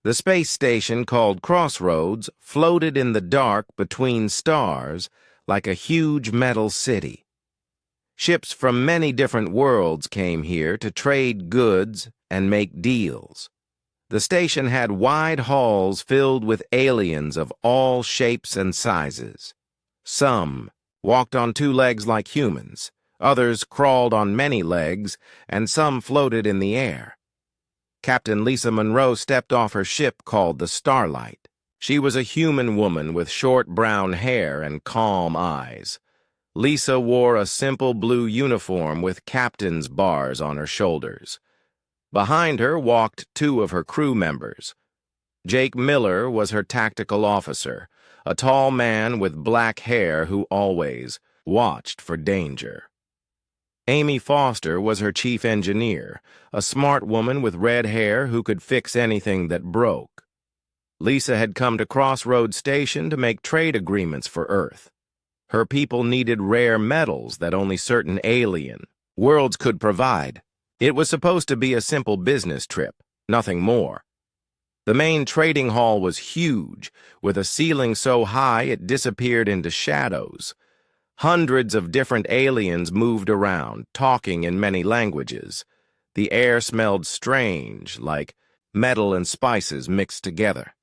The space station called Crossroads floated in the dark between stars like a huge metal city. Ships from many different worlds came here to trade goods and make deals. The station had wide halls filled with aliens of all shapes and sizes. Some walked on two legs like humans, others crawled on many legs, and some floated in the air. Captain Lisa Monroe stepped off her ship called the Starlight. She was a human woman with short brown hair and calm eyes. Lisa wore a simple blue uniform with captain's bars on her shoulders. Behind her walked two of her crew members. Jake Miller was her tactical officer, a tall man with black hair who always watched for danger. Amy Foster was her chief engineer, a smart woman with red hair who could fix anything that broke. Lisa had come to Crossroads Station to make trade agreements for Earth. Her people needed rare metals that only certain alien worlds could provide. It was supposed to be a simple business trip, nothing more. The main trading hall was huge, with a ceiling so high it disappeared into shadows. Hundreds of different aliens moved around, talking in many languages. The air smelled strange, like metal and spices mixed together.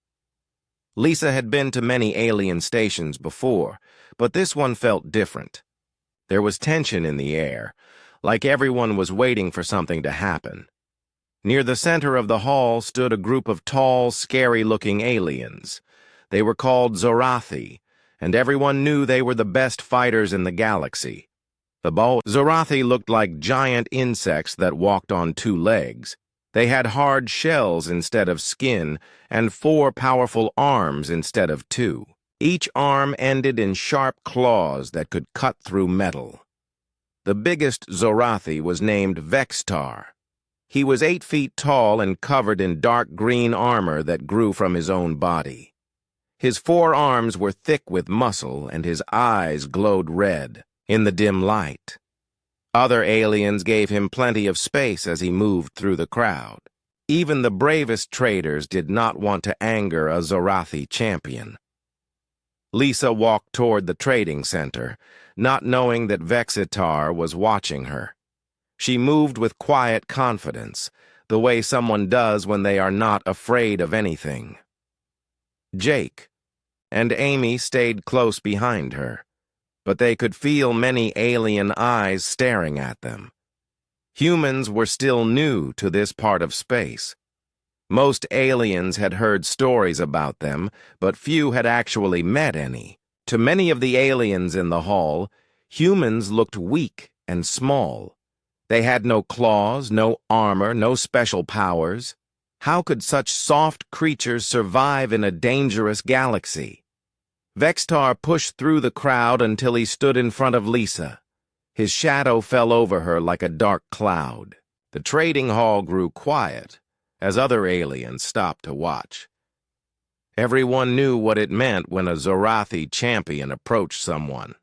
Lisa had been to many alien stations before, but this one felt different. There was tension in the air, like everyone was waiting for something to happen. Near the center of the hall stood a group of tall, scary-looking aliens. They were called Zorathi, and everyone knew they were the best fighters in the galaxy. The Zorathi looked like giant insects that walked on two legs. They had hard shells instead of skin, and 4 powerful arms instead of 2. Each arm ended in sharp claws that could cut through metal. The biggest Zorathi was named Vextar. He was 8 feet tall and covered in dark green armor that grew from his own body. His 4 arms were thick with muscle, and his eyes glowed red in the dim light. Other aliens gave him plenty of space as he moved through the crowd. Even the bravest traders did not want to anger a Zorathi champion. Lisa walked toward the trading center, not knowing that Vexitar was watching her. She moved with quiet confidence, the way someone does when they are not afraid of anything. Jake and Amy stayed close behind her, but they could feel many alien eyes staring at them. Humans were still new to this part of space. Most aliens had heard stories about them, but few had actually met any. To many of the aliens in the hall, humans looked weak and small. They had no claws, no armor, no special powers. How could such soft creatures survive in a dangerous galaxy? Vextar pushed through the crowd until he stood in front of Lisa. His shadow fell over her like a dark cloud. The trading hall grew quiet as other aliens stopped to watch. Everyone knew what it meant when a Zorathi champion approached someone.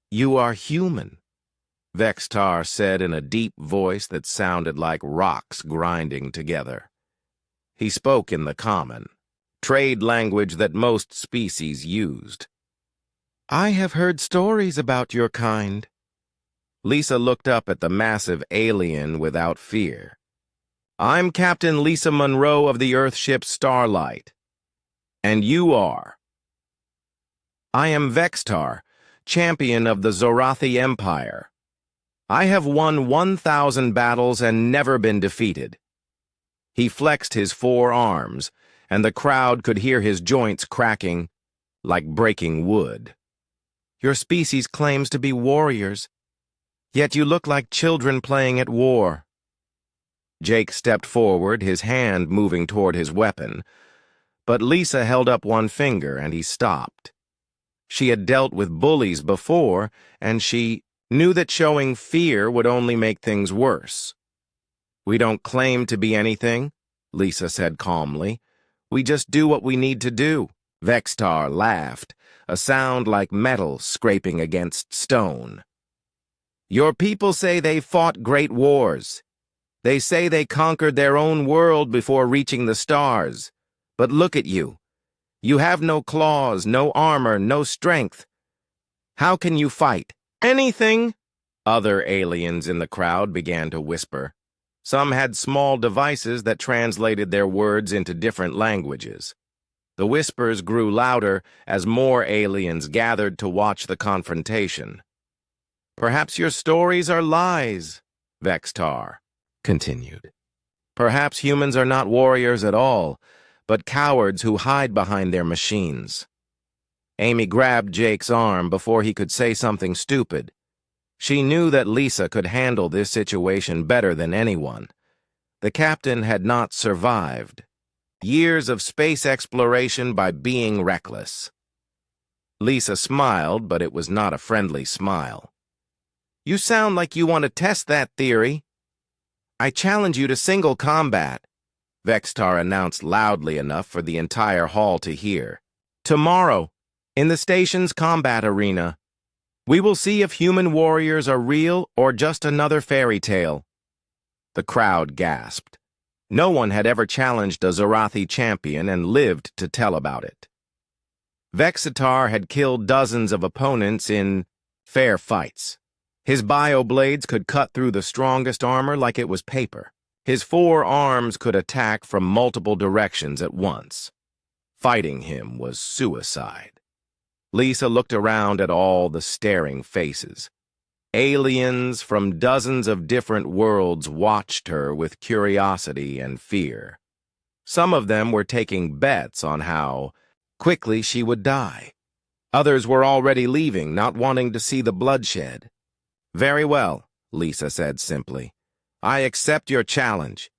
"You are human," Vextar said in a deep voice that sounded like rocks grinding together. He spoke in the common, trade language that most species used. "I have heard stories about your kind." Lisa looked up at the massive alien without fear. "I'm Captain Lisa Monroe of the Earthship Starlight. And you are?" "I am Vextar, champion of the Zorathi Empire. I have won 1,000 battles and never been defeated." He flexed his 4 arms, and the crowd could hear his joints cracking like breaking wood. "Your species claims to be warriors, yet you look like children playing at war." Jake stepped forward, his hand moving toward his weapon, but Lisa held up one finger and he stopped. She had dealt with bullies before, and she knew that showing fear would only make things worse. "We don't claim to be anything," Lisa said calmly. "We just do what we need to do." Vextar laughed, a sound like metal scraping against stone. "Your people say they fought great wars, They say they conquered their own world before reaching the stars. But look at you. You have no claws, no armor, no strength. How can you fight? Anything? Other aliens in the crowd began to whisper. Some had small devices that translated their words into different languages. The whispers grew louder as more aliens gathered to watch the confrontation. Perhaps your stories are lies, Vextar continued. Perhaps humans are not warriors at all, but cowards who hide behind their machines. Amy grabbed Jake's arm before he could say something stupid. She knew that Lisa could handle this situation better than anyone. The captain had not survived years of space exploration by being reckless. Lisa smiled, but it was not a friendly smile. You sound like you want to test that theory. I challenge you to single combat, Vextar announced loudly enough for the entire hall to hear. Tomorrow, in the station's combat arena, we will see if human warriors are real or just another fairy tale. The crowd gasped. No one had ever challenged a Zorathi champion and lived to tell about it. Vexitar had killed dozens of opponents in fair fights. His bioblades could cut through the strongest armor like it was paper. His 4 arms could attack from multiple directions at once. Fighting him was suicide. Lisa looked around at all the staring faces. Aliens from dozens of different worlds watched her with curiosity and fear. Some of them were taking bets on how quickly she would die. Others were already leaving, not wanting to see the bloodshed. Very well, Lisa said simply. I accept your challenge.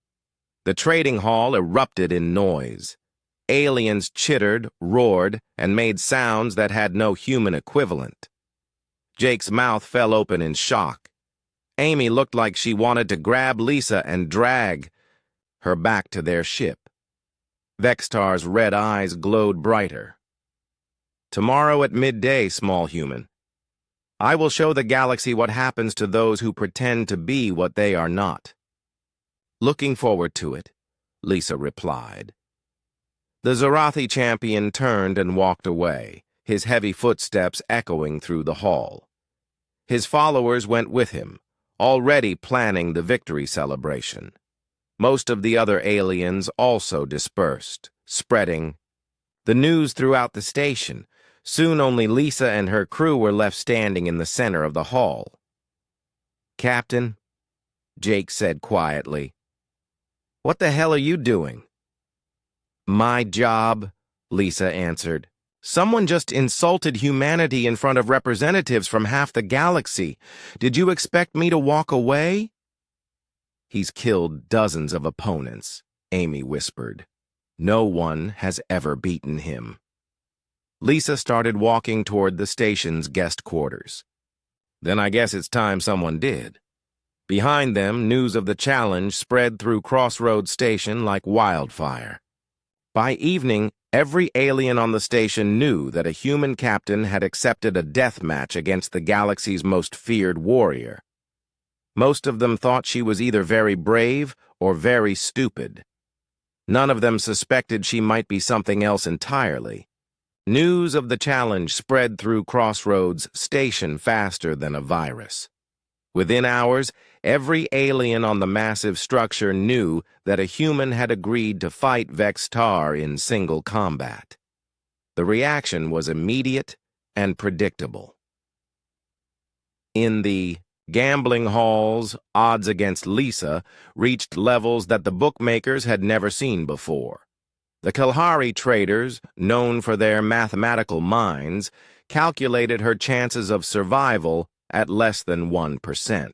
The trading hall erupted in noise. Aliens chittered, roared, and made sounds that had no human equivalent. Jake's mouth fell open in shock. Amy looked like she wanted to grab Lisa and drag her back to their ship. Vextar's red eyes glowed brighter. Tomorrow at midday, small human, I will show the galaxy what happens to those who pretend to be what they are not. Looking forward to it, Lisa replied. The Zorathi champion turned and walked away, his heavy footsteps echoing through the hall. His followers went with him, already planning the victory celebration. Most of the other aliens also dispersed, spreading the news throughout the station. Soon only Lisa and her crew were left standing in the center of the hall. Captain, Jake said quietly, what the hell are you doing? My job, Lisa answered. Someone just insulted humanity in front of representatives from half the galaxy. Did you expect me to walk away? He's killed dozens of opponents, Amy whispered. No one has ever beaten him. Lisa started walking toward the station's guest quarters. Then I guess it's time someone did. Behind them, news of the challenge spread through Crossroads Station like wildfire. By evening, every alien on the station knew that a human captain had accepted a death match against the galaxy's most feared warrior. Most of them thought she was either very brave or very stupid. None of them suspected she might be something else entirely. News of the challenge spread through Crossroads Station faster than a virus. Within hours, every alien on the massive structure knew that a human had agreed to fight Vextar in single combat. The reaction was immediate and predictable. In the gambling halls, odds against Lisa reached levels that the bookmakers had never seen before. The Kalhari traders, known for their mathematical minds, calculated her chances of survival at less than 1%.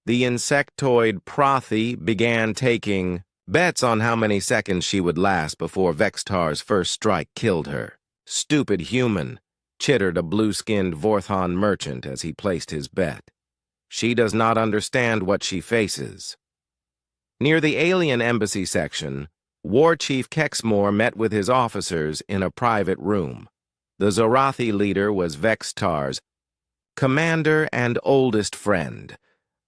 The insectoid Prothi began taking bets on how many seconds she would last before Vextar's first strike killed her. Stupid human, chittered a blue-skinned Vorthon merchant as he placed his bet. She does not understand what she faces. Near the alien embassy section, War Chief Kexmore met with his officers in a private room. The Zorathi leader was Vextar's commander and oldest friend.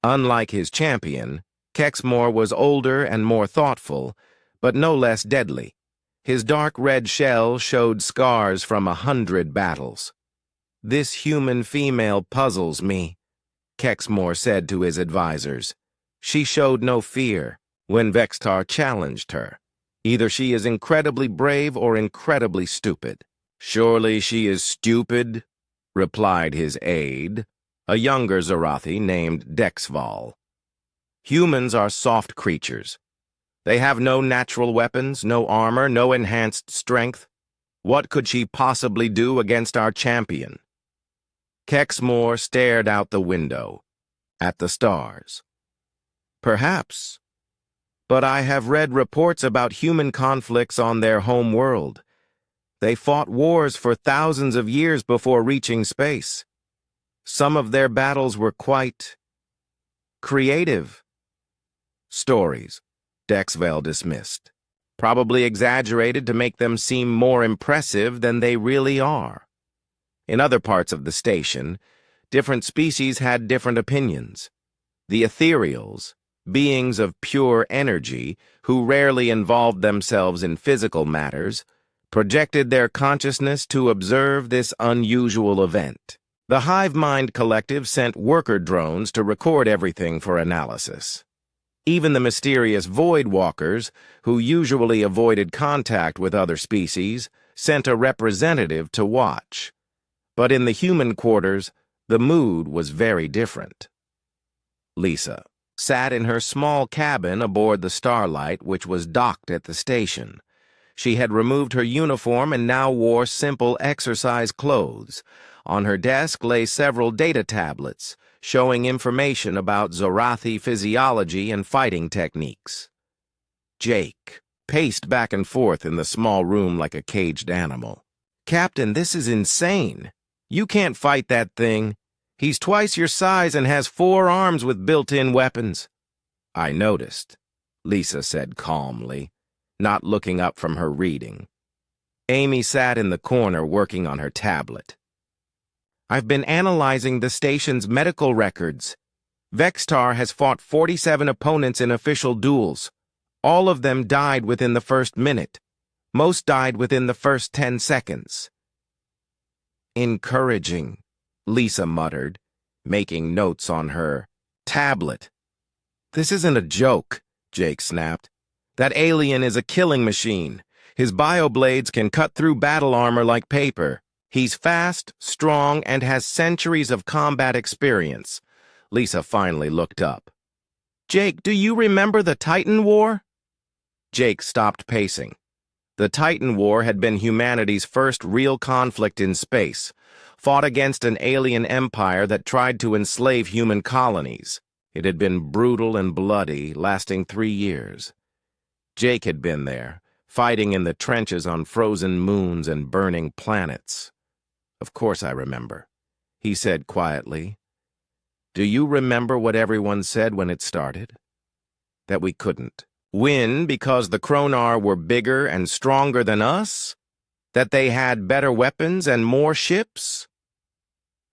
Unlike his champion, Kexmore was older and more thoughtful, but no less deadly. His dark red shell showed scars from 100 battles. "This human female puzzles me," Kexmore said to his advisors. "She showed no fear when Vextar challenged her. Either she is incredibly brave or incredibly stupid." "Surely she is stupid," replied his aide, a younger Zorathi named Dexval. "Humans are soft creatures. They have no natural weapons, no armor, no enhanced strength. What could she possibly do against our champion?" Kexmore stared out the window, at the stars. "Perhaps. But I have read reports about human conflicts on their home world. They fought wars for thousands of years before reaching space. Some of their battles were quite creative." "Stories," Dexval dismissed. "Probably exaggerated to make them seem more impressive than they really are." In other parts of the station, different species had different opinions. The ethereals, beings of pure energy who rarely involved themselves in physical matters, projected their consciousness to observe this unusual event. The Hive Mind Collective sent worker drones to record everything for analysis. Even the mysterious Void Walkers, who usually avoided contact with other species, sent a representative to watch. But in the human quarters, the mood was very different. Lisa sat in her small cabin aboard the Starlight, which was docked at the station. She had removed her uniform and now wore simple exercise clothes. On her desk lay several data tablets, showing information about Zorathi physiology and fighting techniques. Jake paced back and forth in the small room like a caged animal. "Captain, this is insane. You can't fight that thing. He's twice your size and has 4 arms with built-in weapons." "I noticed," Lisa said calmly, not looking up from her reading. Amy sat in the corner working on her tablet. "I've been analyzing the station's medical records. Vextar has fought 47 opponents in official duels. All of them died within the first minute. Most died within the first 10 seconds. "Encouraging," Lisa muttered, making notes on her tablet. "This isn't a joke," Jake snapped. "That alien is a killing machine. His bioblades can cut through battle armor like paper. He's fast, strong, and has centuries of combat experience." Lisa finally looked up. "Jake, do you remember the Titan War?" Jake stopped pacing. The Titan War had been humanity's first real conflict in space, fought against an alien empire that tried to enslave human colonies. It had been brutal and bloody, lasting 3 years. Jake had been there, fighting in the trenches on frozen moons and burning planets. "Of course I remember," he said quietly. "Do you remember what everyone said when it started? That we couldn't win because the Kronar were bigger and stronger than us? That they had better weapons and more ships?"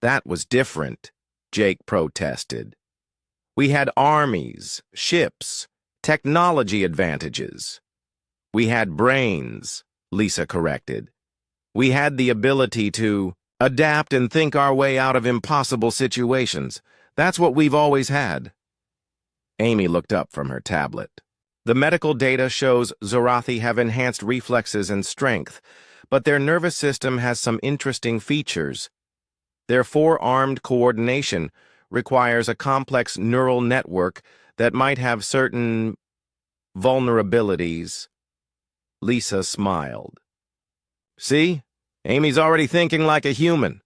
"That was different," Jake protested. "We had armies, ships, technology advantages." "We had brains," Lisa corrected. "We had the ability to adapt and think our way out of impossible situations. That's what we've always had." Amy looked up from her tablet. "The medical data shows Zorathi have enhanced reflexes and strength, but their nervous system has some interesting features. Their 4-armed coordination requires a complex neural network that might have certain vulnerabilities." Lisa smiled. "See? Amy's already thinking like a human."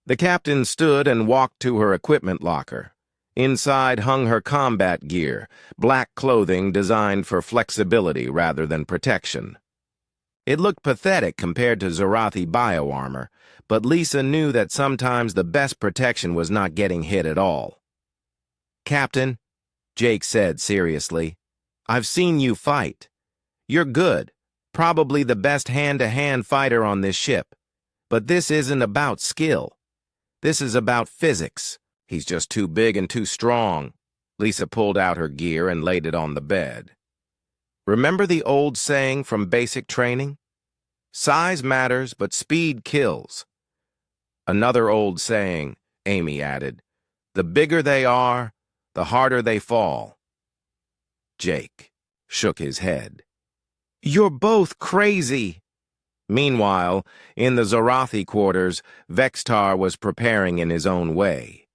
The captain stood and walked to her equipment locker. Inside hung her combat gear, black clothing designed for flexibility rather than protection. It looked pathetic compared to Zorathi bioarmor, but Lisa knew that sometimes the best protection was not getting hit at all. "Captain," Jake said seriously, "I've seen you fight. You're good, probably the best hand-to-hand fighter on this ship. But this isn't about skill. This is about physics. He's just too big and too strong." Lisa pulled out her gear and laid it on the bed. Remember the old saying from basic training? Size matters, but speed kills. Another old saying, Amy added, the bigger they are, the harder they fall. Jake shook his head. You're both crazy. Meanwhile, in the Zorathi quarters, Vextar was preparing in his own way.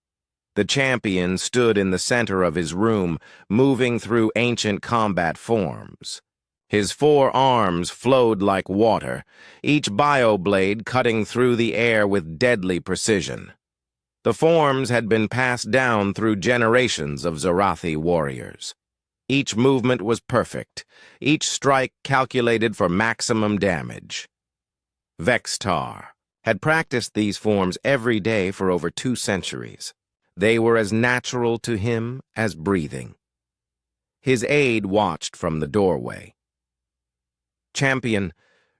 The champion stood in the center of his room, moving through ancient combat forms. His 4 arms flowed like water, each bioblade cutting through the air with deadly precision. The forms had been passed down through generations of Zorathi warriors. Each movement was perfect, each strike calculated for maximum damage. Vextar had practiced these forms every day for over 2 centuries. They were as natural to him as breathing. His aide watched from the doorway. Champion,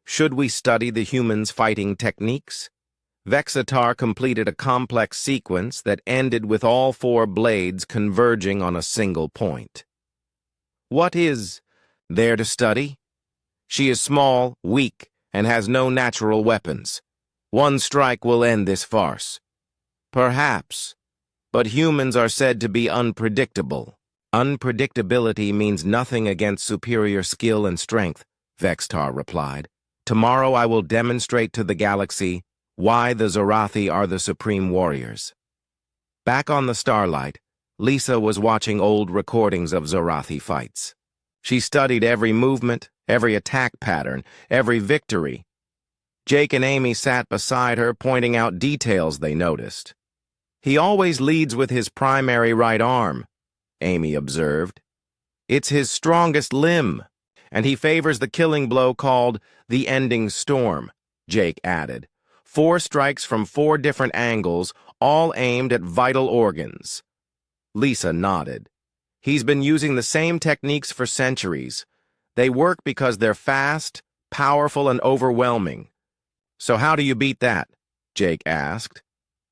should we study the humans' fighting techniques? Vexatar completed a complex sequence that ended with all 4 blades converging on a single point. What is there to study? She is small, weak, and has no natural weapons. One strike will end this farce. Perhaps, but humans are said to be unpredictable. Unpredictability means nothing against superior skill and strength, Vextar replied. Tomorrow I will demonstrate to the galaxy why the Zorathi are the supreme warriors. Back on the Starlight, Lisa was watching old recordings of Zorathi fights. She studied every movement, every attack pattern, every victory. Jake and Amy sat beside her, pointing out details they noticed. He always leads with his primary right arm, Amy observed. It's his strongest limb, and he favors the killing blow called the ending storm, Jake added. 4 strikes from 4 different angles, all aimed at vital organs. Lisa nodded. He's been using the same techniques for centuries. They work because they're fast, powerful, and overwhelming. So how do you beat that? Jake asked.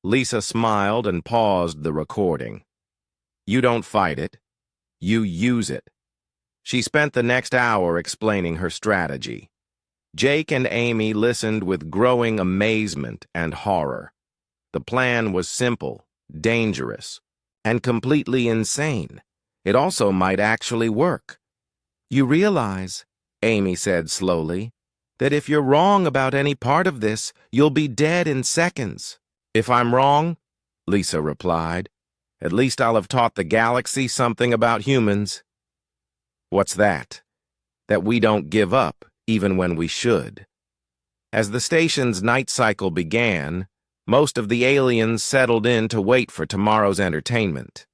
Lisa smiled and paused the recording. You don't fight it. You use it. She spent the next hour explaining her strategy. Jake and Amy listened with growing amazement and horror. The plan was simple, dangerous, and completely insane. It also might actually work. You realize, Amy said slowly, that if you're wrong about any part of this, you'll be dead in seconds. If I'm wrong, Lisa replied, at least I'll have taught the galaxy something about humans. What's that? That we don't give up, even when we should. As the station's night cycle began, most of the aliens settled in to wait for tomorrow's entertainment.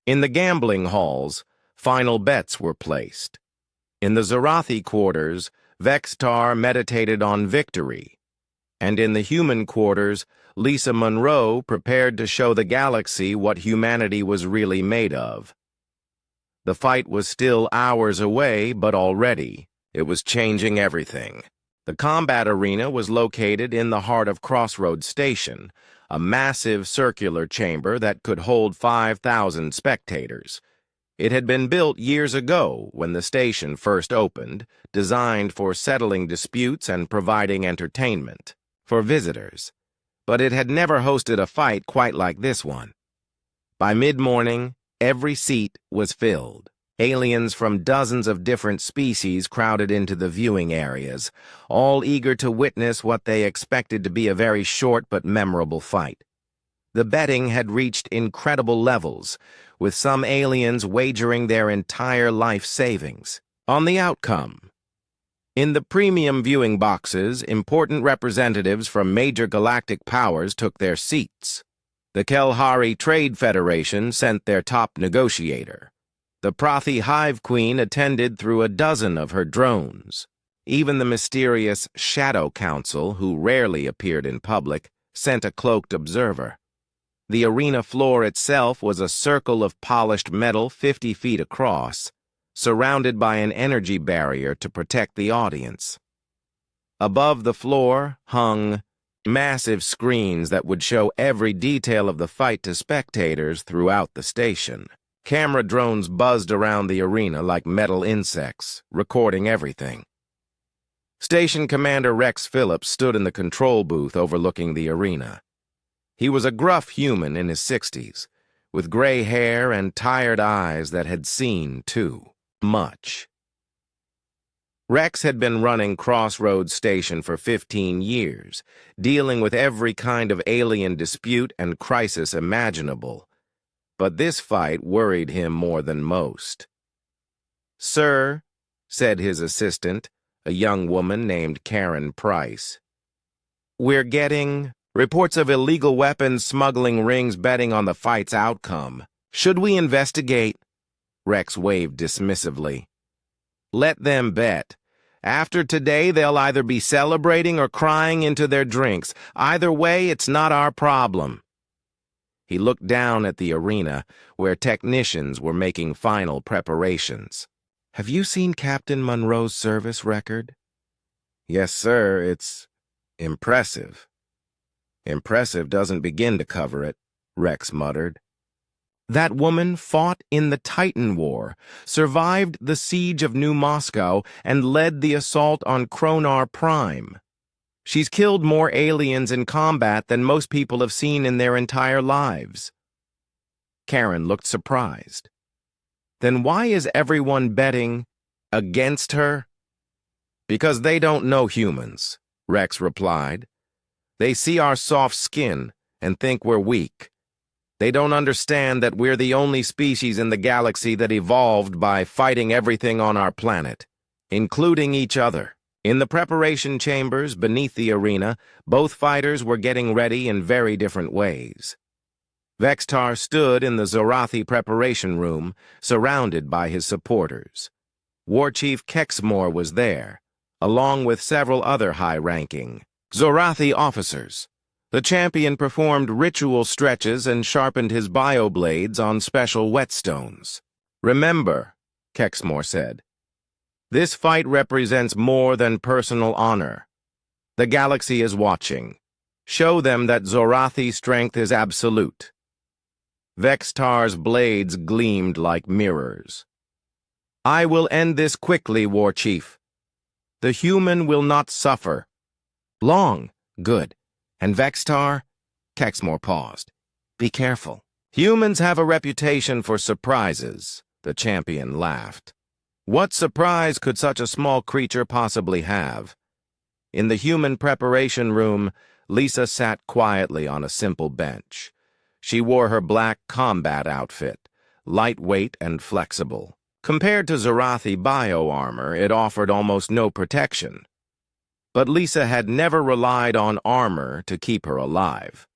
In the gambling halls, final bets were placed. In the Zorathi quarters, Vextar meditated on victory. And in the human quarters, Lisa Monroe prepared to show the galaxy what humanity was really made of. The fight was still hours away, but already it was changing everything. The combat arena was located in the heart of Crossroads Station, a massive circular chamber that could hold 5,000 spectators. It had been built years ago when the station first opened, designed for settling disputes and providing entertainment for visitors. But it had never hosted a fight quite like this one. By mid-morning, every seat was filled. Aliens from dozens of different species crowded into the viewing areas, all eager to witness what they expected to be a very short but memorable fight. The betting had reached incredible levels, with some aliens wagering their entire life savings on the outcome. In the premium viewing boxes, important representatives from major galactic powers took their seats. The Kelhari Trade Federation sent their top negotiator. The Prathi Hive Queen attended through a dozen of her drones. Even the mysterious Shadow Council, who rarely appeared in public, sent a cloaked observer. The arena floor itself was a circle of polished metal 50 feet across, surrounded by an energy barrier to protect the audience. Above the floor hung massive screens that would show every detail of the fight to spectators throughout the station. Camera drones buzzed around the arena like metal insects, recording everything. Station Commander Rex Phillips stood in the control booth overlooking the arena. He was a gruff human in his 60s, with gray hair and tired eyes that had seen too much. Rex had been running Crossroads Station for 15 years, dealing with every kind of alien dispute and crisis imaginable. But this fight worried him more than most. "Sir," said his assistant, a young woman named Karen Price, "we're getting reports of illegal weapons smuggling rings betting on the fight's outcome. Should we investigate?" Rex waved dismissively. "Let them bet. After today, they'll either be celebrating or crying into their drinks. Either way, it's not our problem." He looked down at the arena, where technicians were making final preparations. "Have you seen Captain Monroe's service record?" "Yes, sir. It's impressive." "Impressive doesn't begin to cover it," Rex muttered. "That woman fought in the Titan War, survived the siege of New Moscow, and led the assault on Kronar Prime. She's killed more aliens in combat than most people have seen in their entire lives." Karen looked surprised. "Then why is everyone betting against her?" "Because they don't know humans," Rex replied. "They see our soft skin and think we're weak. They don't understand that we're the only species in the galaxy that evolved by fighting everything on our planet, including each other." In the preparation chambers beneath the arena, both fighters were getting ready in very different ways. Vextar stood in the Zorathi preparation room, surrounded by his supporters. War Chief Kexmore was there, along with several other high-ranking Zorathi officers. The champion performed ritual stretches and sharpened his bioblades on special whetstones. "Remember," Kexmore said, "this fight represents more than personal honor. The galaxy is watching. Show them that Zorathi strength is absolute." Vextar's blades gleamed like mirrors. "I will end this quickly, War Chief. The human will not suffer. Long, good. And Vextar?" Kexmore paused. "Be careful. Humans have a reputation for surprises," the champion laughed. "What surprise could such a small creature possibly have?" In the human preparation room, Lisa sat quietly on a simple bench. She wore her black combat outfit, lightweight and flexible. Compared to Zorathi bio-armor, it offered almost no protection. But Lisa had never relied on armor to keep her alive.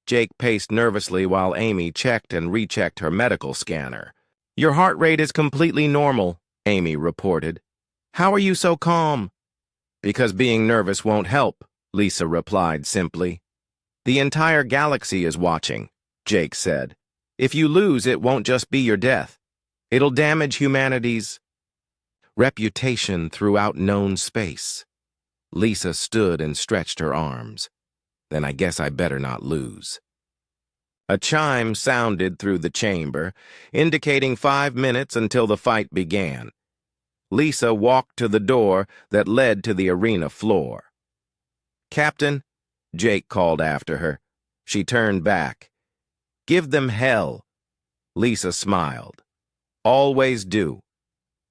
Jake paced nervously while Amy checked and rechecked her medical scanner. "Your heart rate is completely normal," Amy reported. "How are you so calm?" "Because being nervous won't help," Lisa replied simply. "The entire galaxy is watching," Jake said. "If you lose, it won't just be your death. It'll damage humanity's reputation throughout known space." Lisa stood and stretched her arms. "Then I guess I better not lose." A chime sounded through the chamber, indicating 5 minutes until the fight began. Lisa walked to the door that led to the arena floor. "Captain," Jake called after her. She turned back. "Give them hell." Lisa smiled. "Always do."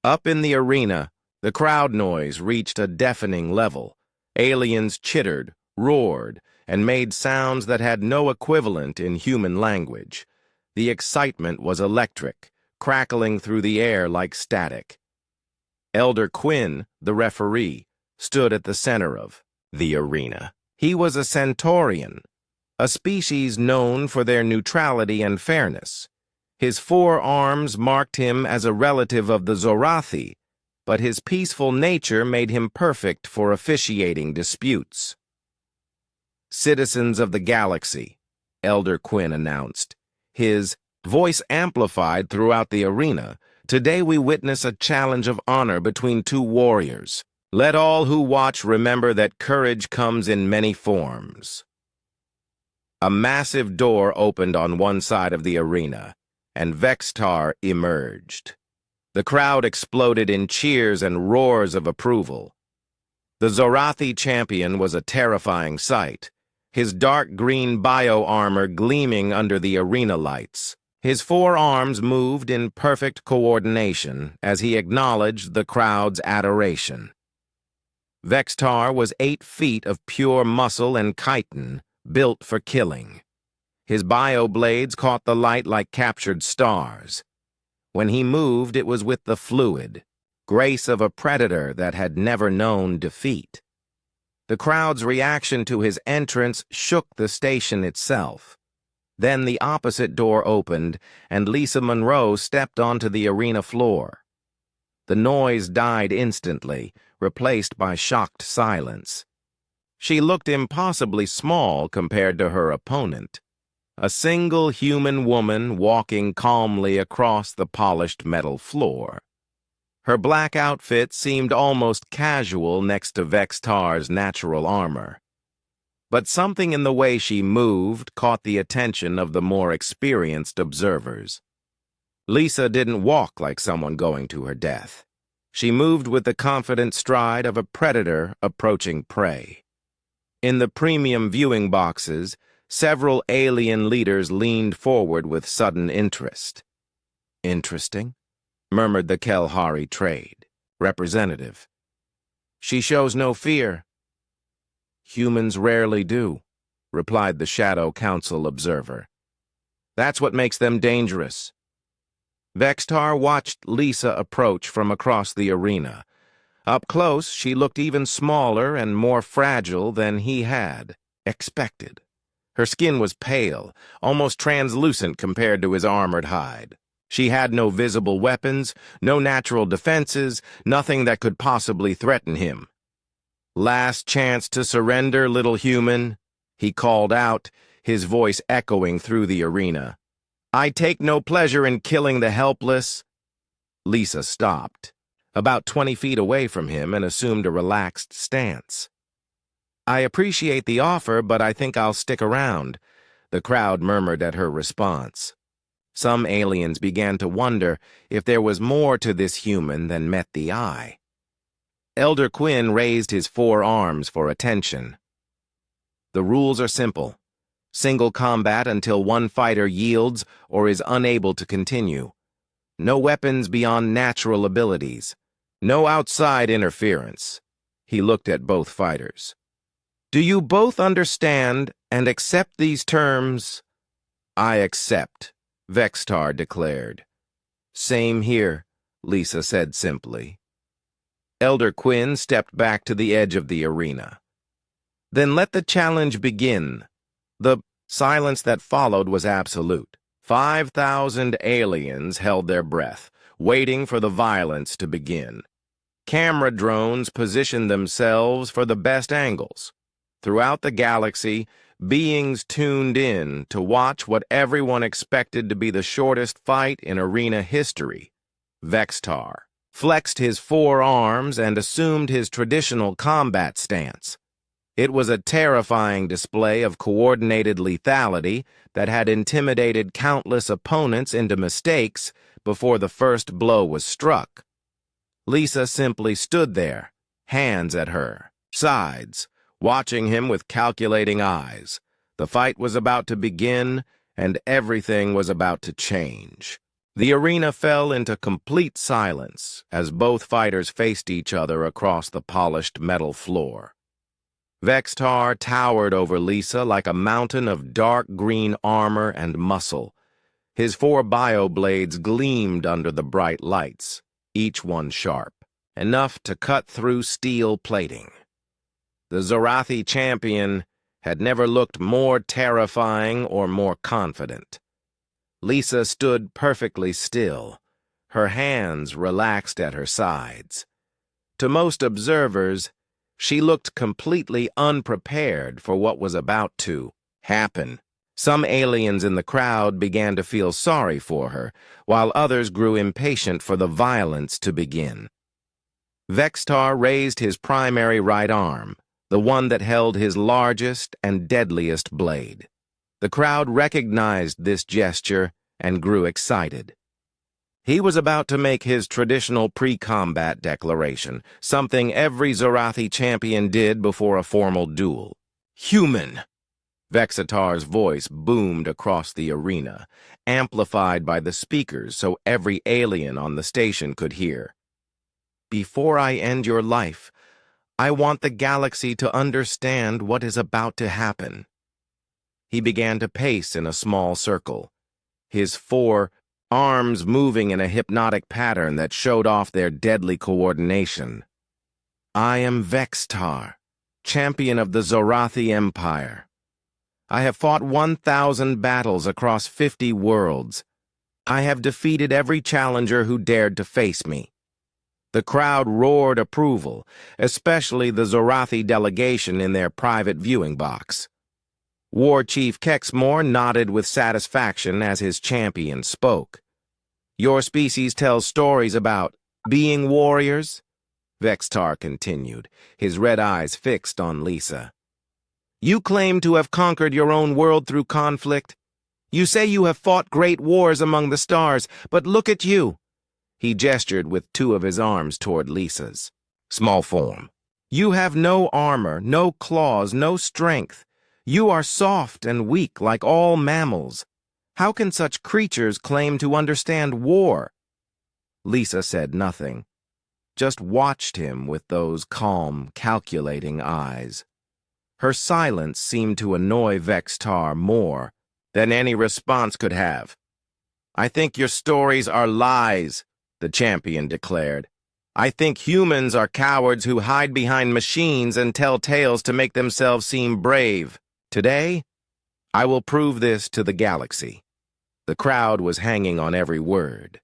Up in the arena, the crowd noise reached a deafening level. Aliens chittered, roared, and made sounds that had no equivalent in human language. The excitement was electric, crackling through the air like static. Elder Quinn, the referee, stood at the center of the arena. He was a Centaurian, a species known for their neutrality and fairness. His 4 arms marked him as a relative of the Zorathi, but his peaceful nature made him perfect for officiating disputes. "Citizens of the galaxy," Elder Quinn announced, his voice amplified throughout the arena. "Today we witness a challenge of honor between 2 warriors. Let all who watch remember that courage comes in many forms." A massive door opened on one side of the arena. and Vextar emerged. The crowd exploded in cheers and roars of approval. The Zorathi champion was a terrifying sight, his dark green bio-armor gleaming under the arena lights. His four arms moved in perfect coordination as he acknowledged the crowd's adoration. Vextar was 8 feet of pure muscle and chitin, built for killing. His bio-blades caught the light like captured stars. When he moved, it was with the fluid grace of a predator that had never known defeat. The crowd's reaction to his entrance shook the station itself. Then the opposite door opened, and Lisa Monroe stepped onto the arena floor. The noise died instantly, replaced by shocked silence. She looked impossibly small compared to her opponent, a single human woman walking calmly across the polished metal floor. Her black outfit seemed almost casual next to Vextar's natural armor. But something in the way she moved caught the attention of the more experienced observers. Lisa didn't walk like someone going to her death. She moved with the confident stride of a predator approaching prey. In the premium viewing boxes, several alien leaders leaned forward with sudden interest. "Interesting," murmured the Kelhari trade representative. "She shows no fear." "Humans rarely do," replied the Shadow Council observer. "That's what makes them dangerous." Vextar watched Lisa approach from across the arena. Up close, she looked even smaller and more fragile than he had expected. Her skin was pale, almost translucent compared to his armored hide. She had no visible weapons, no natural defenses, nothing that could possibly threaten him. "Last chance to surrender, little human," he called out, his voice echoing through the arena. "I take no pleasure in killing the helpless." Lisa stopped, about 20 feet away from him, and assumed a relaxed stance. "I appreciate the offer, but I think I'll stick around," the crowd murmured at her response. Some aliens began to wonder if there was more to this human than met the eye. Elder Quinn raised his 4 arms for attention. "The rules are simple. Single combat until one fighter yields or is unable to continue. No weapons beyond natural abilities. No outside interference." He looked at both fighters. "Do you both understand and accept these terms?" "I accept," Vextar declared. "Same here," Lisa said simply. Elder Quinn stepped back to the edge of the arena. "Then let the challenge begin." The silence that followed was absolute. 5,000 aliens held their breath, waiting for the violence to begin. Camera drones positioned themselves for the best angles. Throughout the galaxy, beings tuned in to watch what everyone expected to be the shortest fight in arena history. Vextar flexed his 4 arms and assumed his traditional combat stance. It was a terrifying display of coordinated lethality that had intimidated countless opponents into mistakes before the first blow was struck. Lisa simply stood there, hands at her sides, watching him with calculating eyes. The fight was about to begin, and everything was about to change. The arena fell into complete silence as both fighters faced each other across the polished metal floor. Vextar towered over Lisa like a mountain of dark green armor and muscle. His 4 bio-blades gleamed under the bright lights, each one sharp, enough to cut through steel plating. The Zorathi champion had never looked more terrifying or more confident. Lisa stood perfectly still, her hands relaxed at her sides. To most observers, she looked completely unprepared for what was about to happen. Some aliens in the crowd began to feel sorry for her, while others grew impatient for the violence to begin. Vextar raised his primary right arm, the one that held his largest and deadliest blade. The crowd recognized this gesture and grew excited. He was about to make his traditional pre-combat declaration, something every Zorathi champion did before a formal duel. "Human!" Vexitar's voice boomed across the arena, amplified by the speakers so every alien on the station could hear. "Before I end your life, I want the galaxy to understand what is about to happen." He began to pace in a small circle, his 4 arms moving in a hypnotic pattern that showed off their deadly coordination. "I am Vextar, champion of the Zorathi Empire. I have fought 1,000 battles across 50 worlds. I have defeated every challenger who dared to face me." The crowd roared approval, especially the Zorathi delegation in their private viewing box. War Chief Kexmore nodded with satisfaction as his champion spoke. "Your species tells stories about being warriors," Vextar continued, his red eyes fixed on Lisa. "You claim to have conquered your own world through conflict. You say you have fought great wars among the stars, but look at you." He gestured with 2 of his arms toward Lisa's small form. "You have no armor, no claws, no strength. You are soft and weak like all mammals. How can such creatures claim to understand war?" Lisa said nothing, just watched him with those calm, calculating eyes. Her silence seemed to annoy Vextar more than any response could have. "I think your stories are lies," the champion declared. "I think humans are cowards who hide behind machines and tell tales to make themselves seem brave. Today, I will prove this to the galaxy." The crowd was hanging on every word.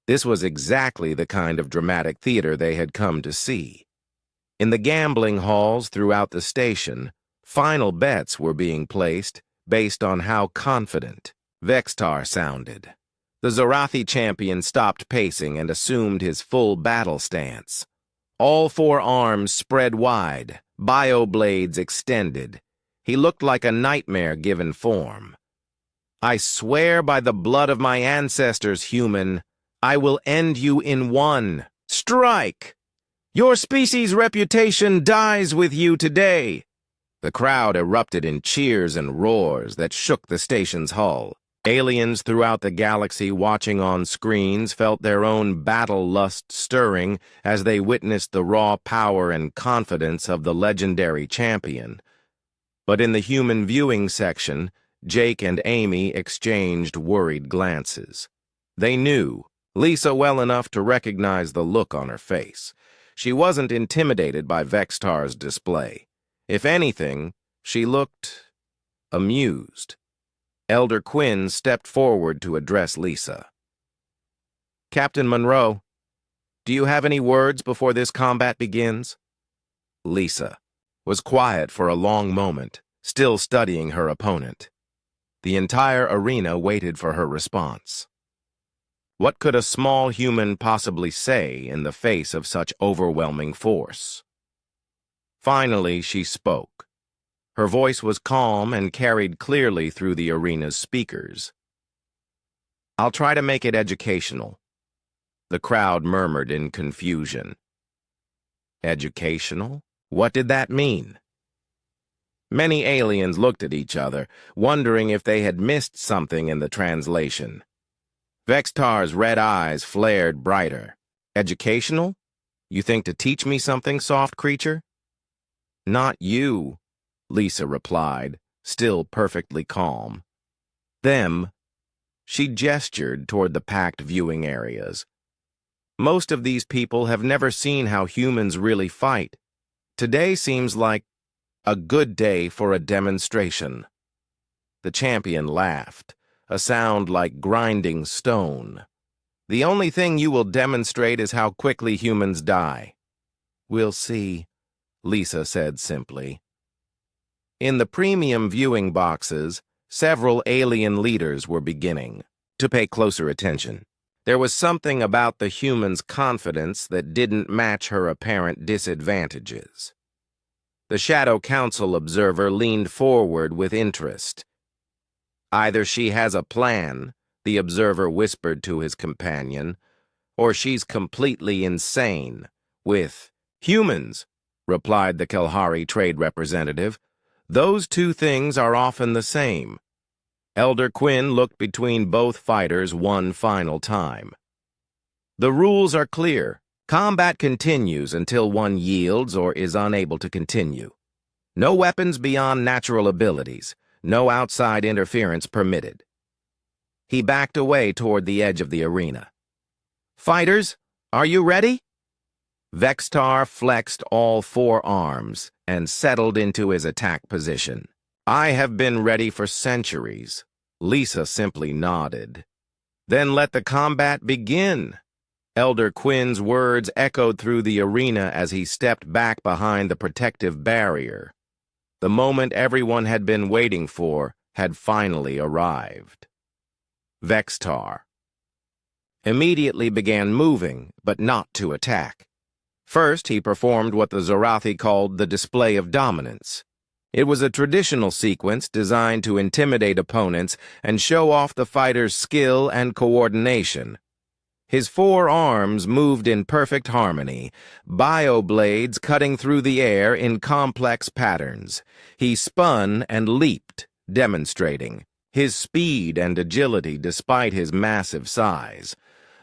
This was exactly the kind of dramatic theater they had come to see. In the gambling halls throughout the station, final bets were being placed based on how confident Vextar sounded. The Zorathi champion stopped pacing and assumed his full battle stance. All 4 arms spread wide, bioblades extended. He looked like a nightmare given form. "I swear by the blood of my ancestors, human, I will end you in one strike. Your species' reputation dies with you today." The crowd erupted in cheers and roars that shook the station's hull. Aliens throughout the galaxy watching on screens felt their own battle lust stirring as they witnessed the raw power and confidence of the legendary champion. But in the human viewing section, Jake and Amy exchanged worried glances. They knew Lisa well enough to recognize the look on her face. She wasn't intimidated by Vextar's display. If anything, she looked amused. Elder Quinn stepped forward to address Lisa. "Captain Monroe, do you have any words before this combat begins?" Lisa was quiet for a long moment, still studying her opponent. The entire arena waited for her response. What could a small human possibly say in the face of such overwhelming force? Finally, she spoke. Her voice was calm and carried clearly through the arena's speakers. "I'll try to make it educational." The crowd murmured in confusion. Educational? What did that mean? Many aliens looked at each other, wondering if they had missed something in the translation. Vextar's red eyes flared brighter. "Educational? You think to teach me something, soft creature?" "Not you," Lisa replied, still perfectly calm. "Them." She gestured toward the packed viewing areas. "Most of these people have never seen how humans really fight. Today seems like a good day for a demonstration." The champion laughed, a sound like grinding stone. "The only thing you will demonstrate is how quickly humans die." "We'll see," Lisa said simply. In the premium viewing boxes, several alien leaders were beginning to pay closer attention. There was something about the human's confidence that didn't match her apparent disadvantages. The Shadow Council observer leaned forward with interest. "Either she has a plan, the observer whispered to his companion, or she's completely insane. With humans, replied the Kalahari trade representative. Those two things are often the same. Elder Quinn looked between both fighters one final time. The rules are clear. Combat continues until one yields or is unable to continue. No weapons beyond natural abilities. No outside interference permitted. He backed away toward the edge of the arena. Fighters, are you ready? Vextar flexed all four arms and settled into his attack position. I have been ready for centuries. Lisa simply nodded. Then let the combat begin. Elder Quinn's words echoed through the arena as he stepped back behind the protective barrier. The moment everyone had been waiting for had finally arrived. Vextar immediately began moving, but not to attack. First, he performed what the Zorathi called the display of dominance. It was a traditional sequence designed to intimidate opponents and show off the fighter's skill and coordination. His four arms moved in perfect harmony, bioblades cutting through the air in complex patterns. He spun and leaped, demonstrating his speed and agility despite his massive size.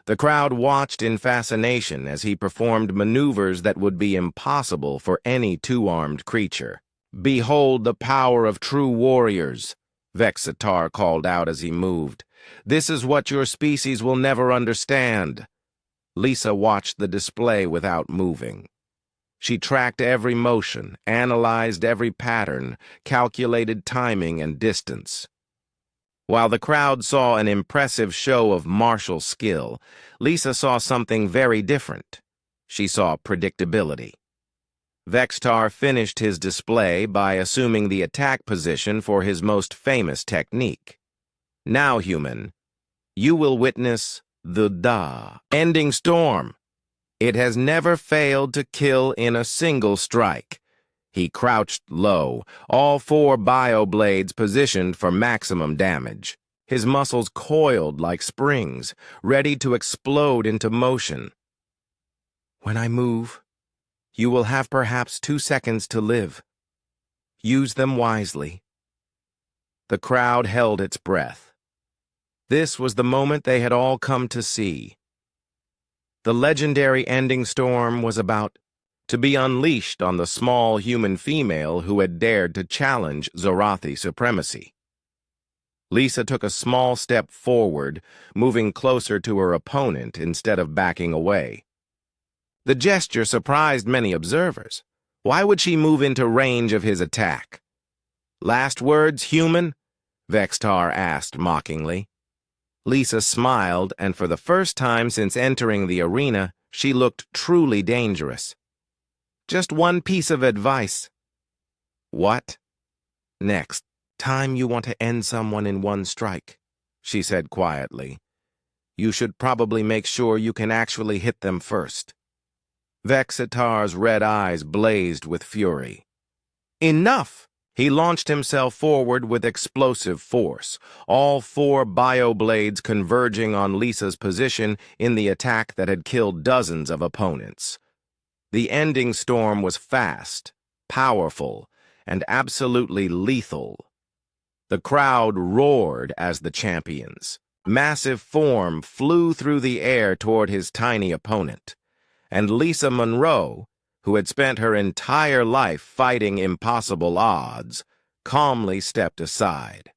The crowd watched in fascination as he performed maneuvers that would be impossible for any two-armed creature. Behold the power of true warriors, Vexatar called out as he moved. This is what your species will never understand. Lisa watched the display without moving. She tracked every motion, analyzed every pattern, calculated timing and distance. While the crowd saw an impressive show of martial skill, Lisa saw something very different. She saw predictability. Vextar finished his display by assuming the attack position for his most famous technique. Now, human, you will witness the ending storm. It has never failed to kill in a single strike. He crouched low, all four bioblades positioned for maximum damage. His muscles coiled like springs, ready to explode into motion. When I move, you will have perhaps 2 seconds to live. Use them wisely. The crowd held its breath. This was the moment they had all come to see. The legendary ending storm was about to be unleashed on the small human female who had dared to challenge Zorathi supremacy. Lisa took a small step forward, moving closer to her opponent instead of backing away. The gesture surprised many observers. Why would she move into range of his attack? Last words, human? Vextar asked mockingly. Lisa smiled, and for the first time since entering the arena, she looked truly dangerous. Just one piece of advice. What? Next time you want to end someone in one strike, she said quietly, you should probably make sure you can actually hit them first. Vexatar's red eyes blazed with fury. Enough! He launched himself forward with explosive force, all four bioblades converging on Lisa's position in the attack that had killed dozens of opponents. The ending storm was fast, powerful, and absolutely lethal. The crowd roared as the champions. Massive form flew through the air toward his tiny opponent, and Lisa Monroe, who had spent her entire life fighting impossible odds, calmly stepped aside.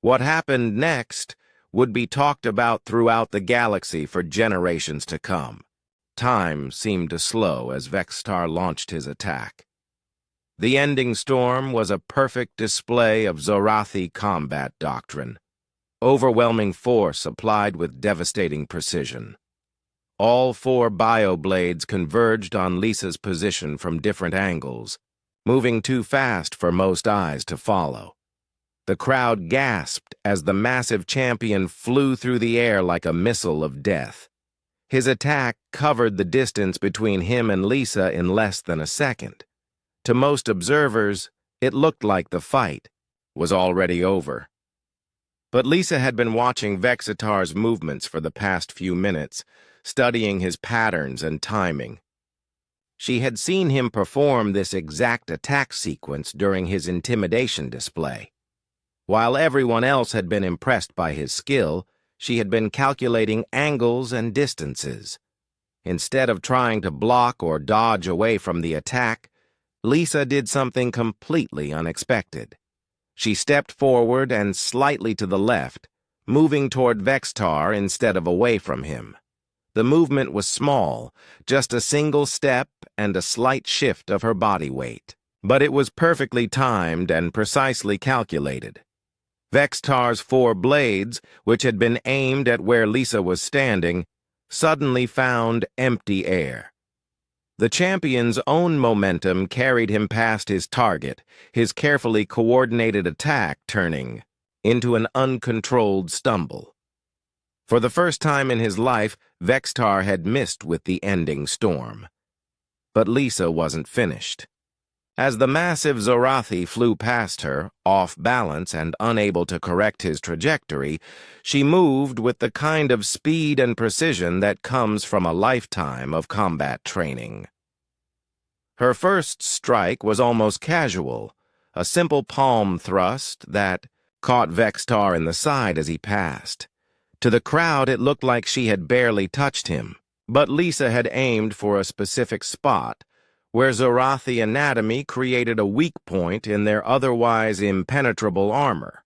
What happened next would be talked about throughout the galaxy for generations to come. Time seemed to slow as Vextar launched his attack. The ending storm was a perfect display of Zorathi combat doctrine. Overwhelming force applied with devastating precision. All four bioblades converged on Lisa's position from different angles, moving too fast for most eyes to follow. The crowd gasped as the massive champion flew through the air like a missile of death. His attack covered the distance between him and Lisa in less than a second. To most observers, it looked like the fight was already over. But Lisa had been watching Vexitar's movements for the past few minutes, studying his patterns and timing. She had seen him perform this exact attack sequence during his intimidation display. While everyone else had been impressed by his skill, she had been calculating angles and distances. Instead of trying to block or dodge away from the attack, Lisa did something completely unexpected. She stepped forward and slightly to the left, moving toward Vextar instead of away from him. The movement was small, just a single step and a slight shift of her body weight. But it was perfectly timed and precisely calculated. Vextar's 4 blades, which had been aimed at where Lisa was standing, suddenly found empty air. The champion's own momentum carried him past his target, his carefully coordinated attack turning into an uncontrolled stumble. For the first time in his life, Vextar had missed with the ending storm. But Lisa wasn't finished. As the massive Zorathi flew past her, off balance and unable to correct his trajectory, she moved with the kind of speed and precision that comes from a lifetime of combat training. Her first strike was almost casual, a simple palm thrust that caught Vextar in the side as he passed. To the crowd, it looked like she had barely touched him, but Lisa had aimed for a specific spot, where Zorathi anatomy created a weak point in their otherwise impenetrable armor.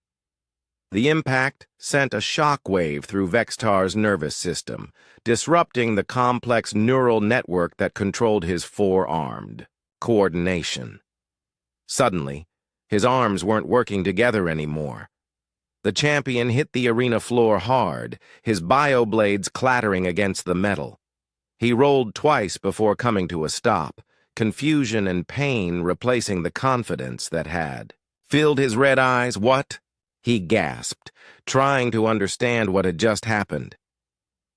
The impact sent a shock wave through Vextar's nervous system, disrupting the complex neural network that controlled his four-armed coordination. Suddenly, his arms weren't working together anymore. The champion hit the arena floor hard, his bioblades clattering against the metal. He rolled twice before coming to a stop, confusion and pain replacing the confidence that had filled his red eyes. What? He gasped, trying to understand what had just happened.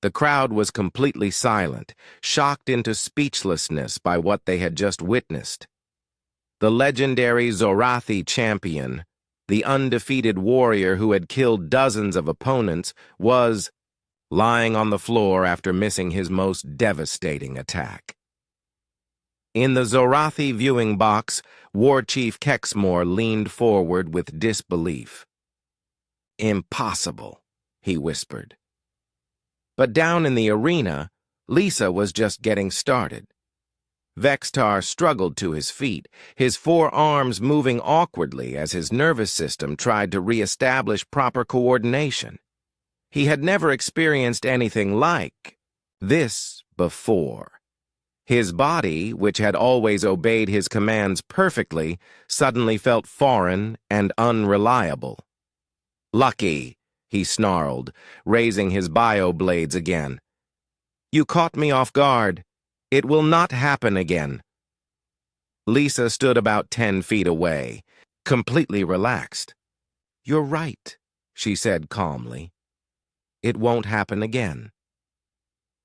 The crowd was completely silent, shocked into speechlessness by what they had just witnessed. The legendary Zorathi champion, the undefeated warrior who had killed dozens of opponents, was lying on the floor after missing his most devastating attack. In the Zorathi viewing box, War Chief Kexmore leaned forward with disbelief. "Impossible," he whispered. But down in the arena, Lisa was just getting started. Vextar struggled to his feet, his forearms moving awkwardly as his nervous system tried to re-establish proper coordination. He had never experienced anything like this before. His body, which had always obeyed his commands perfectly, suddenly felt foreign and unreliable. "Lucky," he snarled, raising his bioblades again. "You caught me off guard. It will not happen again." Lisa stood about 10 feet away, completely relaxed. "You're right," she said calmly. "It won't happen again."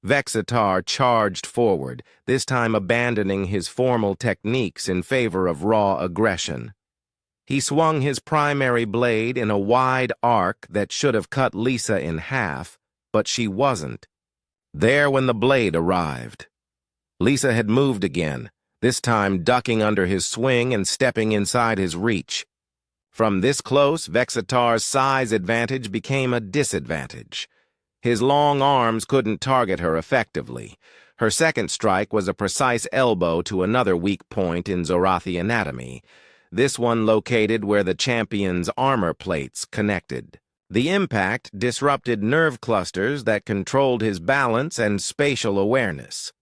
Vexitar charged forward, this time abandoning his formal techniques in favor of raw aggression. He swung his primary blade in a wide arc that should have cut Lisa in half, but she wasn't there when the blade arrived. Lisa had moved again, this time ducking under his swing and stepping inside his reach. From this close, Vexitar's size advantage became a disadvantage. His long arms couldn't target her effectively. Her second strike was a precise elbow to another weak point in Zorathi anatomy, this one located where the champion's armor plates connected. The impact disrupted nerve clusters that controlled his balance and spatial awareness.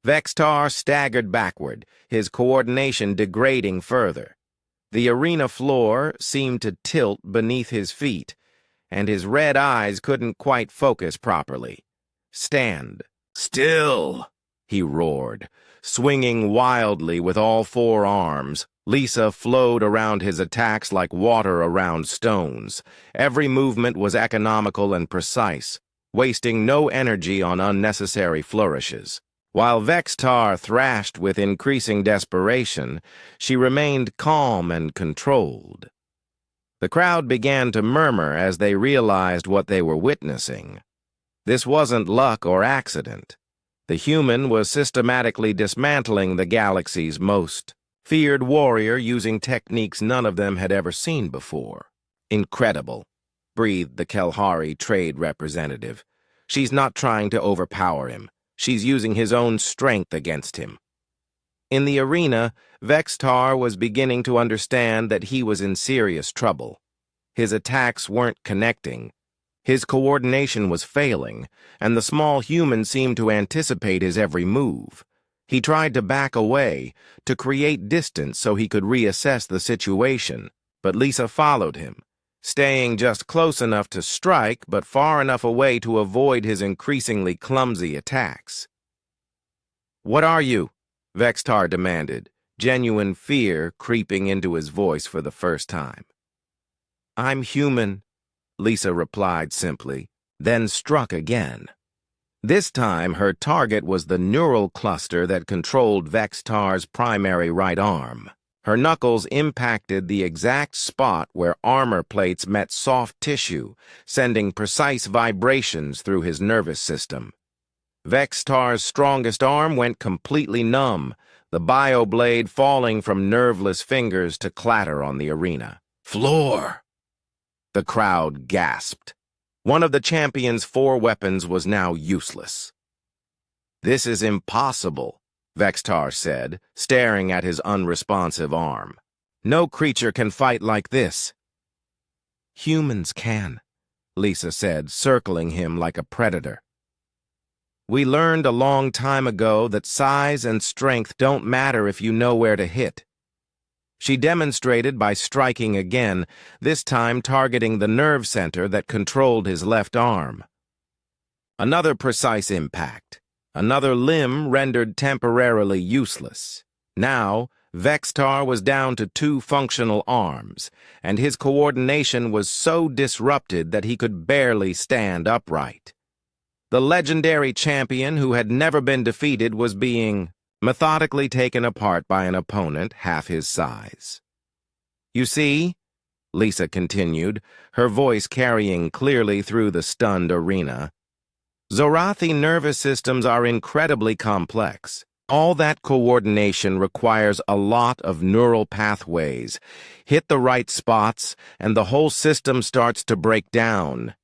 Vextar staggered backward, his coordination degrading further. The arena floor seemed to tilt beneath his feet, and his red eyes couldn't quite focus properly. "Stand still," he roared, swinging wildly with all 4 arms. Lisa flowed around his attacks like water around stones. Every movement was economical and precise, wasting no energy on unnecessary flourishes. While Vextar thrashed with increasing desperation, she remained calm and controlled. The crowd began to murmur as they realized what they were witnessing. This wasn't luck or accident. The human was systematically dismantling the galaxy's most feared warrior using techniques none of them had ever seen before. Incredible, breathed the Kelhari trade representative. She's not trying to overpower him. She's using his own strength against him. In the arena, Vextar was beginning to understand that he was in serious trouble. His attacks weren't connecting. His coordination was failing, and the small human seemed to anticipate his every move. He tried to back away, to create distance so he could reassess the situation, but Lisa followed him, staying just close enough to strike but far enough away to avoid his increasingly clumsy attacks. "What are you?" Vextar demanded, genuine fear creeping into his voice for the first time. "I'm human," Lisa replied simply, then struck again. This time, her target was the neural cluster that controlled Vextar's primary right arm. Her knuckles impacted the exact spot where armor plates met soft tissue, sending precise vibrations through his nervous system. Vextar's strongest arm went completely numb, the bioblade falling from nerveless fingers to clatter on the arena. "Floor!" The crowd gasped. One of the champion's 4 weapons was now useless. "This is impossible," Vextar said, staring at his unresponsive arm. "No creature can fight like this." "Humans can," Lisa said, circling him like a predator. "We learned a long time ago that size and strength don't matter if you know where to hit." She demonstrated by striking again, this time targeting the nerve center that controlled his left arm. Another precise impact, another limb rendered temporarily useless. Now, Vextar was down to 2 functional arms, and his coordination was so disrupted that he could barely stand upright. The legendary champion who had never been defeated was being methodically taken apart by an opponent half his size. "You see," Lisa continued, her voice carrying clearly through the stunned arena, "Zorathi nervous systems are incredibly complex. All that coordination requires a lot of neural pathways. Hit the right spots, and the whole system starts to break down."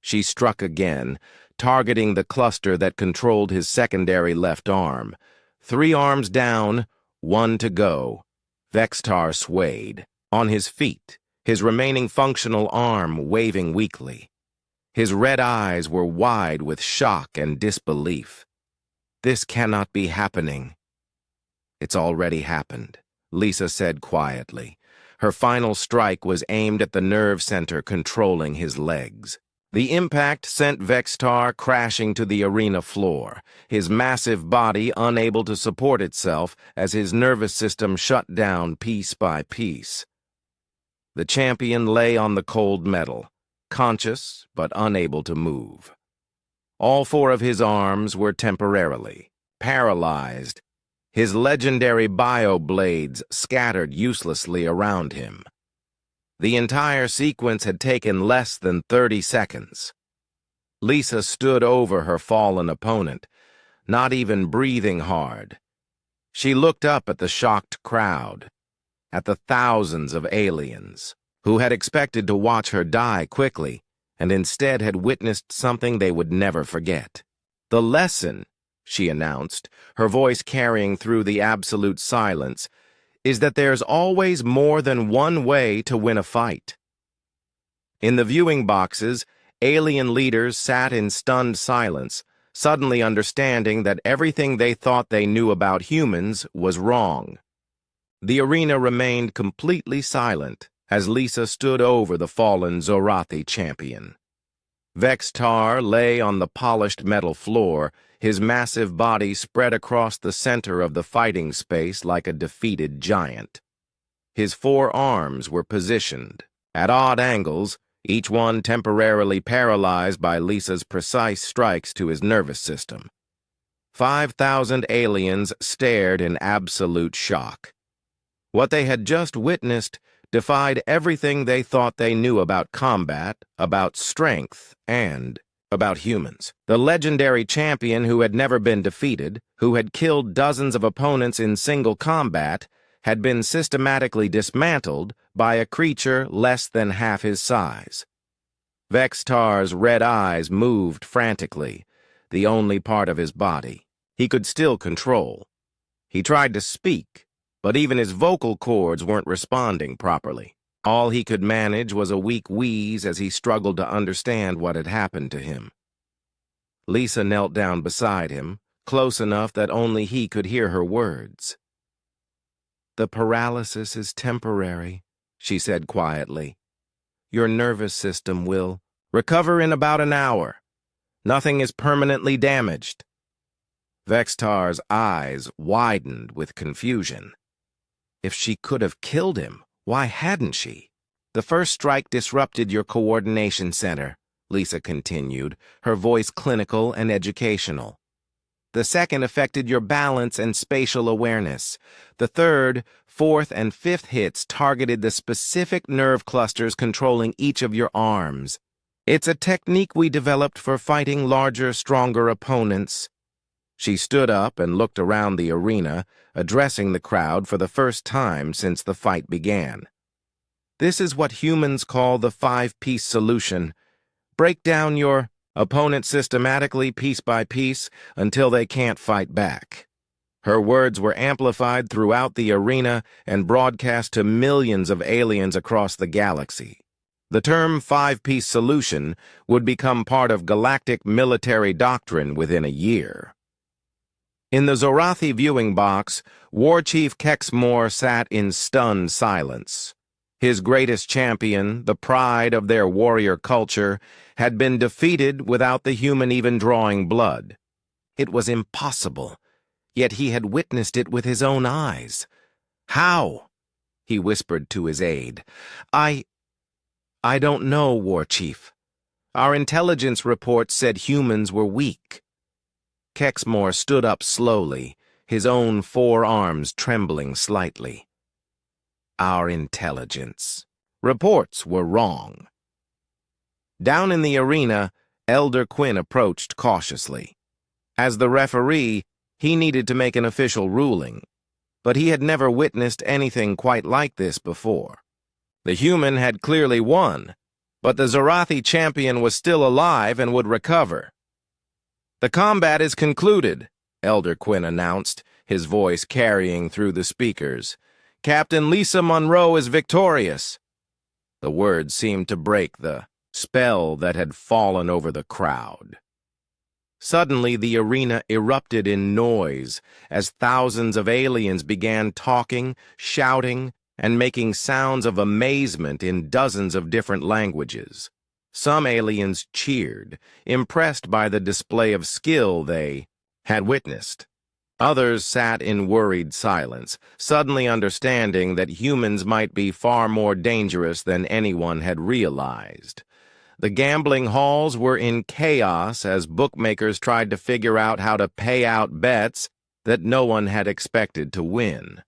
She struck again, targeting the cluster that controlled his secondary left arm. 3 arms down, 1 to go. Vextar swayed, on his feet, his remaining functional arm waving weakly. His red eyes were wide with shock and disbelief. "This cannot be happening." "It's already happened," Lisa said quietly. Her final strike was aimed at the nerve center controlling his legs. The impact sent Vextar crashing to the arena floor, his massive body unable to support itself as his nervous system shut down piece by piece. The champion lay on the cold metal, conscious but unable to move. All 4 of his arms were temporarily paralyzed, his legendary bioblades scattered uselessly around him. The entire sequence had taken less than 30 seconds. Lisa stood over her fallen opponent, not even breathing hard. She looked up at the shocked crowd, at the thousands of aliens, who had expected to watch her die quickly, and instead had witnessed something they would never forget. "The lesson," she announced, her voice carrying through the absolute silence, "is that there's always more than one way to win a fight." In the viewing boxes, alien leaders sat in stunned silence, suddenly understanding that everything they thought they knew about humans was wrong. The arena remained completely silent as Lisa stood over the fallen Zorathi champion. Vextar lay on the polished metal floor, his massive body spread across the center of the fighting space like a defeated giant. His 4 arms were positioned at odd angles, each one temporarily paralyzed by Lisa's precise strikes to his nervous system. 5,000 aliens stared in absolute shock. What they had just witnessed defied everything they thought they knew about combat, about strength, and about humans. The legendary champion who had never been defeated, who had killed dozens of opponents in single combat, had been systematically dismantled by a creature less than half his size. Vextar's red eyes moved frantically, the only part of his body he could still control. He tried to speak, but even his vocal cords weren't responding properly. All he could manage was a weak wheeze as he struggled to understand what had happened to him. Lisa knelt down beside him, close enough that only he could hear her words. "The paralysis is temporary," she said quietly. "Your nervous system will recover in about an hour. Nothing is permanently damaged." Vextar's eyes widened with confusion. If she could have killed him, why hadn't she? "The first strike disrupted your coordination center," Lisa continued, her voice clinical and educational. "The second affected your balance and spatial awareness. The third, fourth, and fifth hits targeted the specific nerve clusters controlling each of your arms. It's a technique we developed for fighting larger, stronger opponents." She stood up and looked around the arena, addressing the crowd for the first time since the fight began. "This is what humans call the five-piece solution. Break down your opponent systematically, piece by piece, until they can't fight back." Her words were amplified throughout the arena and broadcast to millions of aliens across the galaxy. The term five-piece solution would become part of galactic military doctrine within a year. In the Zorathi viewing box, War Chief Kexmore sat in stunned silence. His greatest champion, the pride of their warrior culture, had been defeated without the human even drawing blood. It was impossible, yet he had witnessed it with his own eyes. "How?" he whispered to his aide. I don't know, War Chief. Our intelligence report said humans were weak." Kexmore stood up slowly, his own forearms trembling slightly. "Our intelligence. Reports were wrong." Down in the arena, Elder Quinn approached cautiously. As the referee, he needed to make an official ruling, but he had never witnessed anything quite like this before. The human had clearly won, but the Zorathi champion was still alive and would recover. "The combat is concluded," Elder Quinn announced, his voice carrying through the speakers. "Captain Lisa Monroe is victorious." The words seemed to break the spell that had fallen over the crowd. Suddenly, the arena erupted in noise as thousands of aliens began talking, shouting, and making sounds of amazement in dozens of different languages. Some aliens cheered, impressed by the display of skill they had witnessed. Others sat in worried silence, suddenly understanding that humans might be far more dangerous than anyone had realized. The gambling halls were in chaos as bookmakers tried to figure out how to pay out bets that no one had expected to win.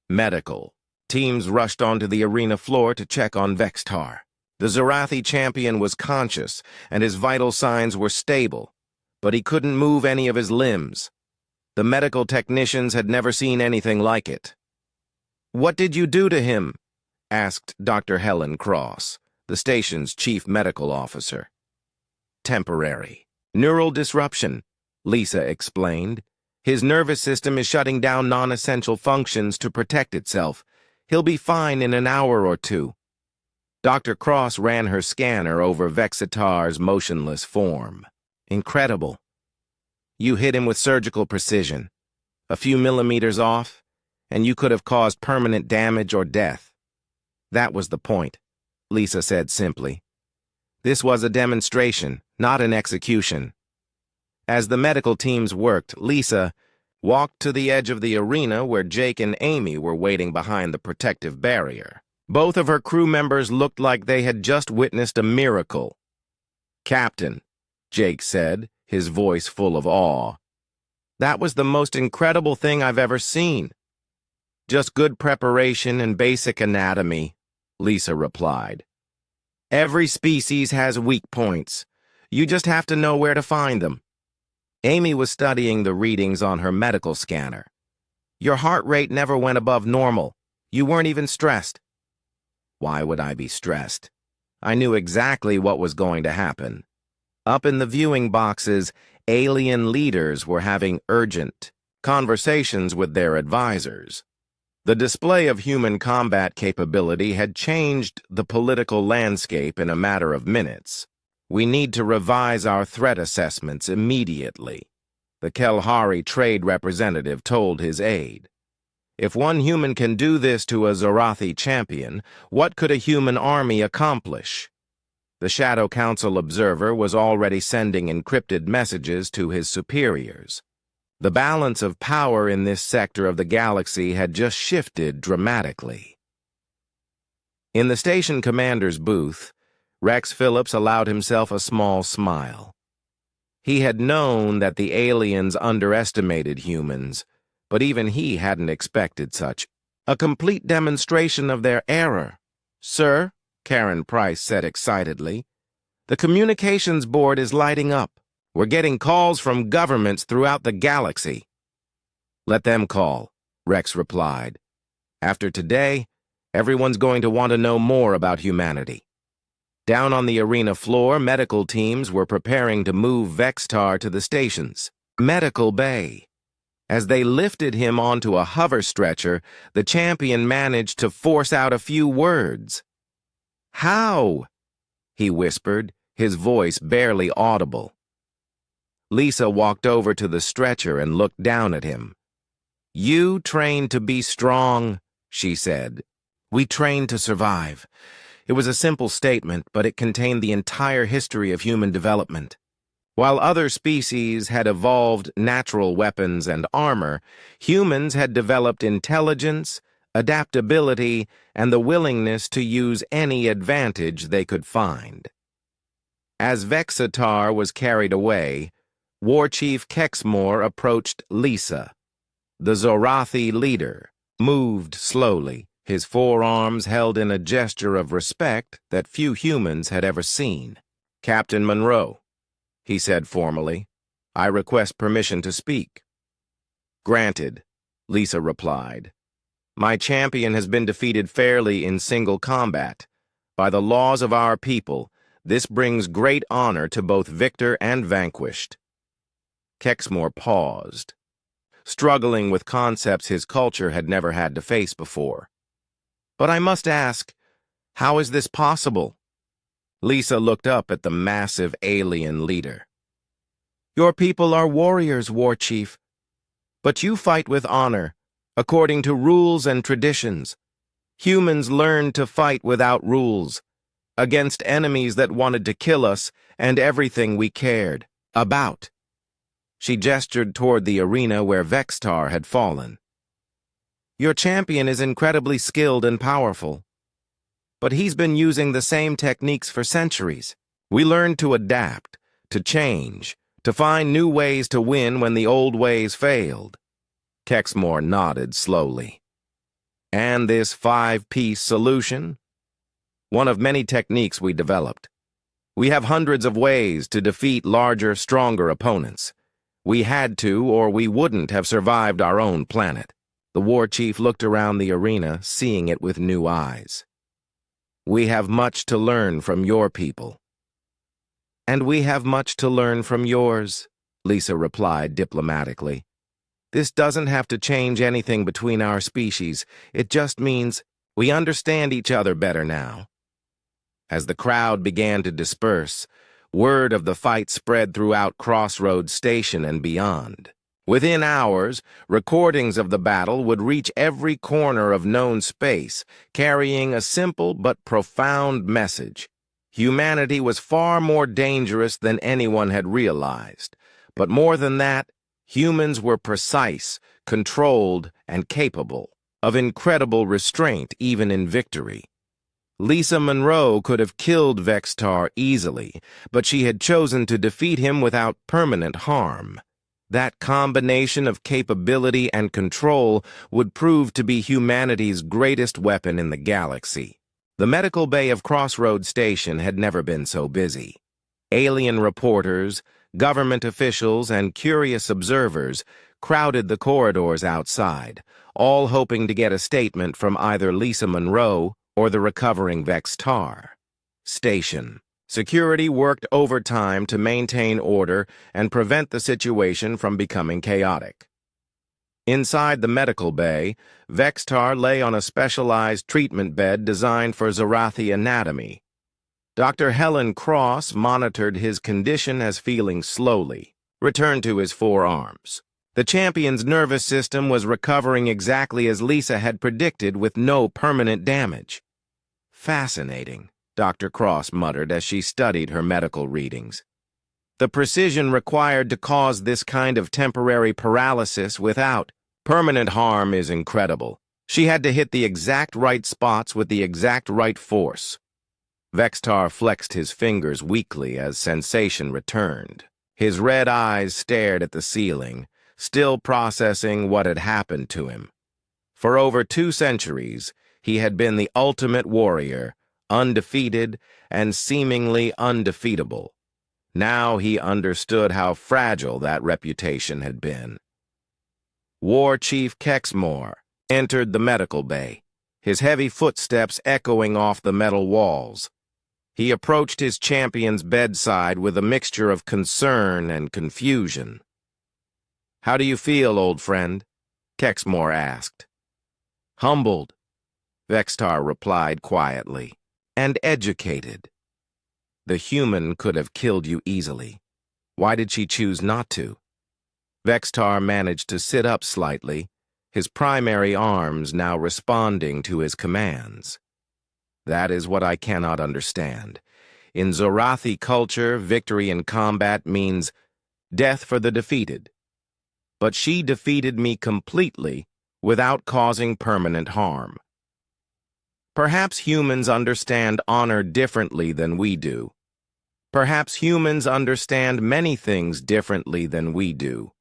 Medical teams rushed onto the arena floor to check on Vextar. The Zorathi champion was conscious, and his vital signs were stable, but he couldn't move any of his limbs. The medical technicians had never seen anything like it. "What did you do to him?" asked Dr. Helen Cross, the station's chief medical officer. "Temporary. Neural disruption," Lisa explained. "His nervous system is shutting down non-essential functions to protect itself. He'll be fine in an hour or two." Dr. Cross ran her scanner over Vexitar's motionless form. "Incredible. You hit him with surgical precision. A few millimeters off, and you could have caused permanent damage or death." "That was the point," Lisa said simply. "This was a demonstration, not an execution." As the medical teams worked, Lisa walked to the edge of the arena where Jake and Amy were waiting behind the protective barrier. Both of her crew members looked like they had just witnessed a miracle. "Captain," Jake said, his voice full of awe, "that was the most incredible thing I've ever seen. Just good preparation and basic anatomy, Lisa replied. Every species has weak points. You just have to know where to find them. Amy was studying the readings on her medical scanner. Your heart rate never went above normal. You weren't even stressed. Why would I be stressed? I knew exactly what was going to happen. Up in the viewing boxes, alien leaders were having urgent conversations with their advisors. The display of human combat capability had changed the political landscape in a matter of minutes. We need to revise our threat assessments immediately, the Kelhari trade representative told his aide. If one human can do this to a Zorathi champion, what could a human army accomplish? The Shadow Council observer was already sending encrypted messages to his superiors. The balance of power in this sector of the galaxy had just shifted dramatically. In the station commander's booth, Rex Phillips allowed himself a small smile. He had known that the aliens underestimated humans, but even he hadn't expected such a complete demonstration of their error. Sir, Karen Price said excitedly, the communications board is lighting up. We're getting calls from governments throughout the galaxy. Let them call, Rex replied. After today, everyone's going to want to know more about humanity. Down on the arena floor, medical teams were preparing to move Vextar to the station's medical bay. As they lifted him onto a hover stretcher, the champion managed to force out a few words. How? He whispered, his voice barely audible. Lisa walked over to the stretcher and looked down at him. You trained to be strong, she said. We trained to survive. It was a simple statement, but it contained the entire history of human development. While other species had evolved natural weapons and armor, humans had developed intelligence, adaptability, and the willingness to use any advantage they could find. As Vexatar was carried away, War Chief Kexmore approached Lisa. The Zorathi leader moved slowly, his forearms held in a gesture of respect that few humans had ever seen. Captain Monroe, he said formally, I request permission to speak. Granted, Lisa replied. My champion has been defeated fairly in single combat. By the laws of our people, this brings great honor to both victor and vanquished. Kexmore paused, struggling with concepts his culture had never had to face before. But I must ask, how is this possible? Lisa looked up at the massive alien leader. Your people are warriors, War Chief. But you fight with honor, according to rules and traditions. Humans learned to fight without rules, against enemies that wanted to kill us and everything we cared about. She gestured toward the arena where Vextar had fallen. Your champion is incredibly skilled and powerful, but he's been using the same techniques for centuries. We learned to adapt, to change, to find new ways to win when the old ways failed. Kexmore nodded slowly. And this 5-piece solution? One of many techniques we developed. We have hundreds of ways to defeat larger, stronger opponents. We had to, or we wouldn't have survived our own planet. The war chief looked around the arena, seeing it with new eyes. We have much to learn from your people. And we have much to learn from yours, Lisa replied diplomatically. This doesn't have to change anything between our species. It just means we understand each other better now. As the crowd began to disperse, word of the fight spread throughout Crossroads Station and beyond. Within hours, recordings of the battle would reach every corner of known space, carrying a simple but profound message. Humanity was far more dangerous than anyone had realized. But more than that, humans were precise, controlled, and capable of incredible restraint even in victory. Lisa Monroe could have killed Vextar easily, but she had chosen to defeat him without permanent harm. That combination of capability and control would prove to be humanity's greatest weapon in the galaxy. The medical bay of Crossroads Station had never been so busy. Alien reporters, government officials, and curious observers crowded the corridors outside, all hoping to get a statement from either Lisa Monroe or the recovering Vextar. Station. Security worked overtime to maintain order and prevent the situation from becoming chaotic. Inside the medical bay, Vextar lay on a specialized treatment bed designed for Zorathi anatomy. Dr. Helen Cross monitored his condition as feeling slowly returned to his forearms. The champion's nervous system was recovering exactly as Lisa had predicted, with no permanent damage. Fascinating, Dr. Cross muttered as she studied her medical readings. The precision required to cause this kind of temporary paralysis without permanent harm is incredible. She had to hit the exact right spots with the exact right force. Vextar flexed his fingers weakly as sensation returned. His red eyes stared at the ceiling, still processing what had happened to him. For over 2 centuries, he had been the ultimate warrior, undefeated and seemingly undefeatable. Now he understood how fragile that reputation had been. War Chief Kexmore entered the medical bay, his heavy footsteps echoing off the metal walls. He approached his champion's bedside with a mixture of concern and confusion. "How do you feel, old friend?" Kexmore asked. "Humbled," Vextar replied quietly, "and educated. The human could have killed you easily. Why did she choose not to?" Vextar managed to sit up slightly, his primary arms now responding to his commands. "That is what I cannot understand. In Zorathi culture, victory in combat means death for the defeated. But she defeated me completely without causing permanent harm. Perhaps humans understand honor differently than we do. Perhaps humans understand many things differently than we do."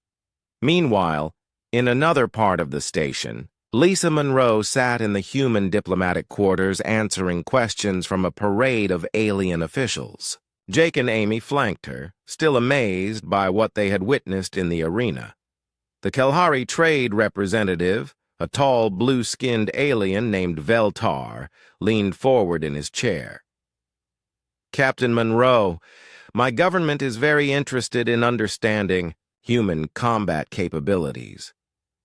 Meanwhile, in another part of the station, Lisa Monroe sat in the human diplomatic quarters answering questions from a parade of alien officials. Jake and Amy flanked her, still amazed by what they had witnessed in the arena. The Kelhari trade representative, a tall, blue-skinned alien named Veltar, leaned forward in his chair. "Captain Monroe, my government is very interested in understanding human combat capabilities.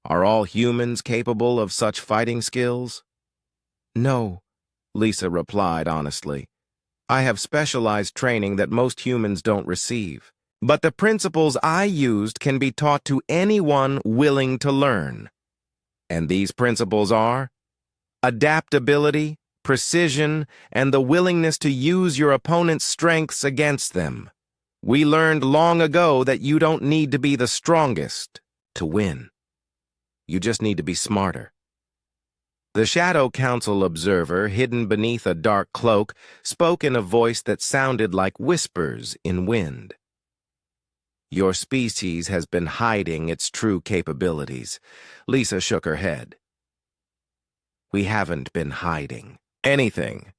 Are all humans capable of such fighting skills?" "No," Lisa replied honestly. "I have specialized training that most humans don't receive. But the principles I used can be taught to anyone willing to learn. And these principles are adaptability, precision, and the willingness to use your opponent's strengths against them. We learned long ago that you don't need to be the strongest to win. You just need to be smarter." The Shadow Council observer, hidden beneath a dark cloak, spoke in a voice that sounded like whispers in wind. "Your species has been hiding its true capabilities." Lisa shook her head. "We haven't been hiding anything.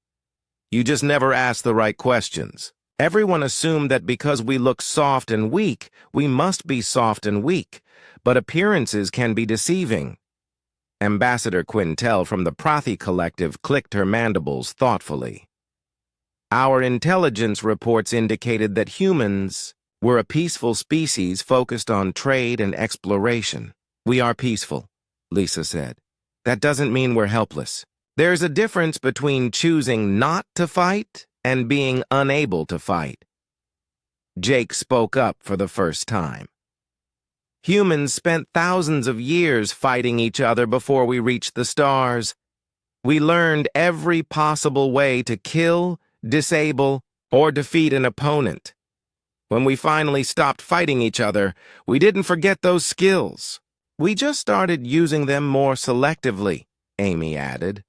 You just never asked the right questions. Everyone assumed that because we look soft and weak, we must be soft and weak. But appearances can be deceiving." Ambassador Quintel from the Prathi Collective clicked her mandibles thoughtfully. "Our intelligence reports indicated that humans were a peaceful species focused on trade and exploration." "We are peaceful," Lisa said. "That doesn't mean we're helpless. There's a difference between choosing not to fight and being unable to fight." Jake spoke up for the first time. "Humans spent thousands of years fighting each other before we reached the stars. We learned every possible way to kill, disable, or defeat an opponent. When we finally stopped fighting each other, we didn't forget those skills. We just started using them more selectively," Amy added.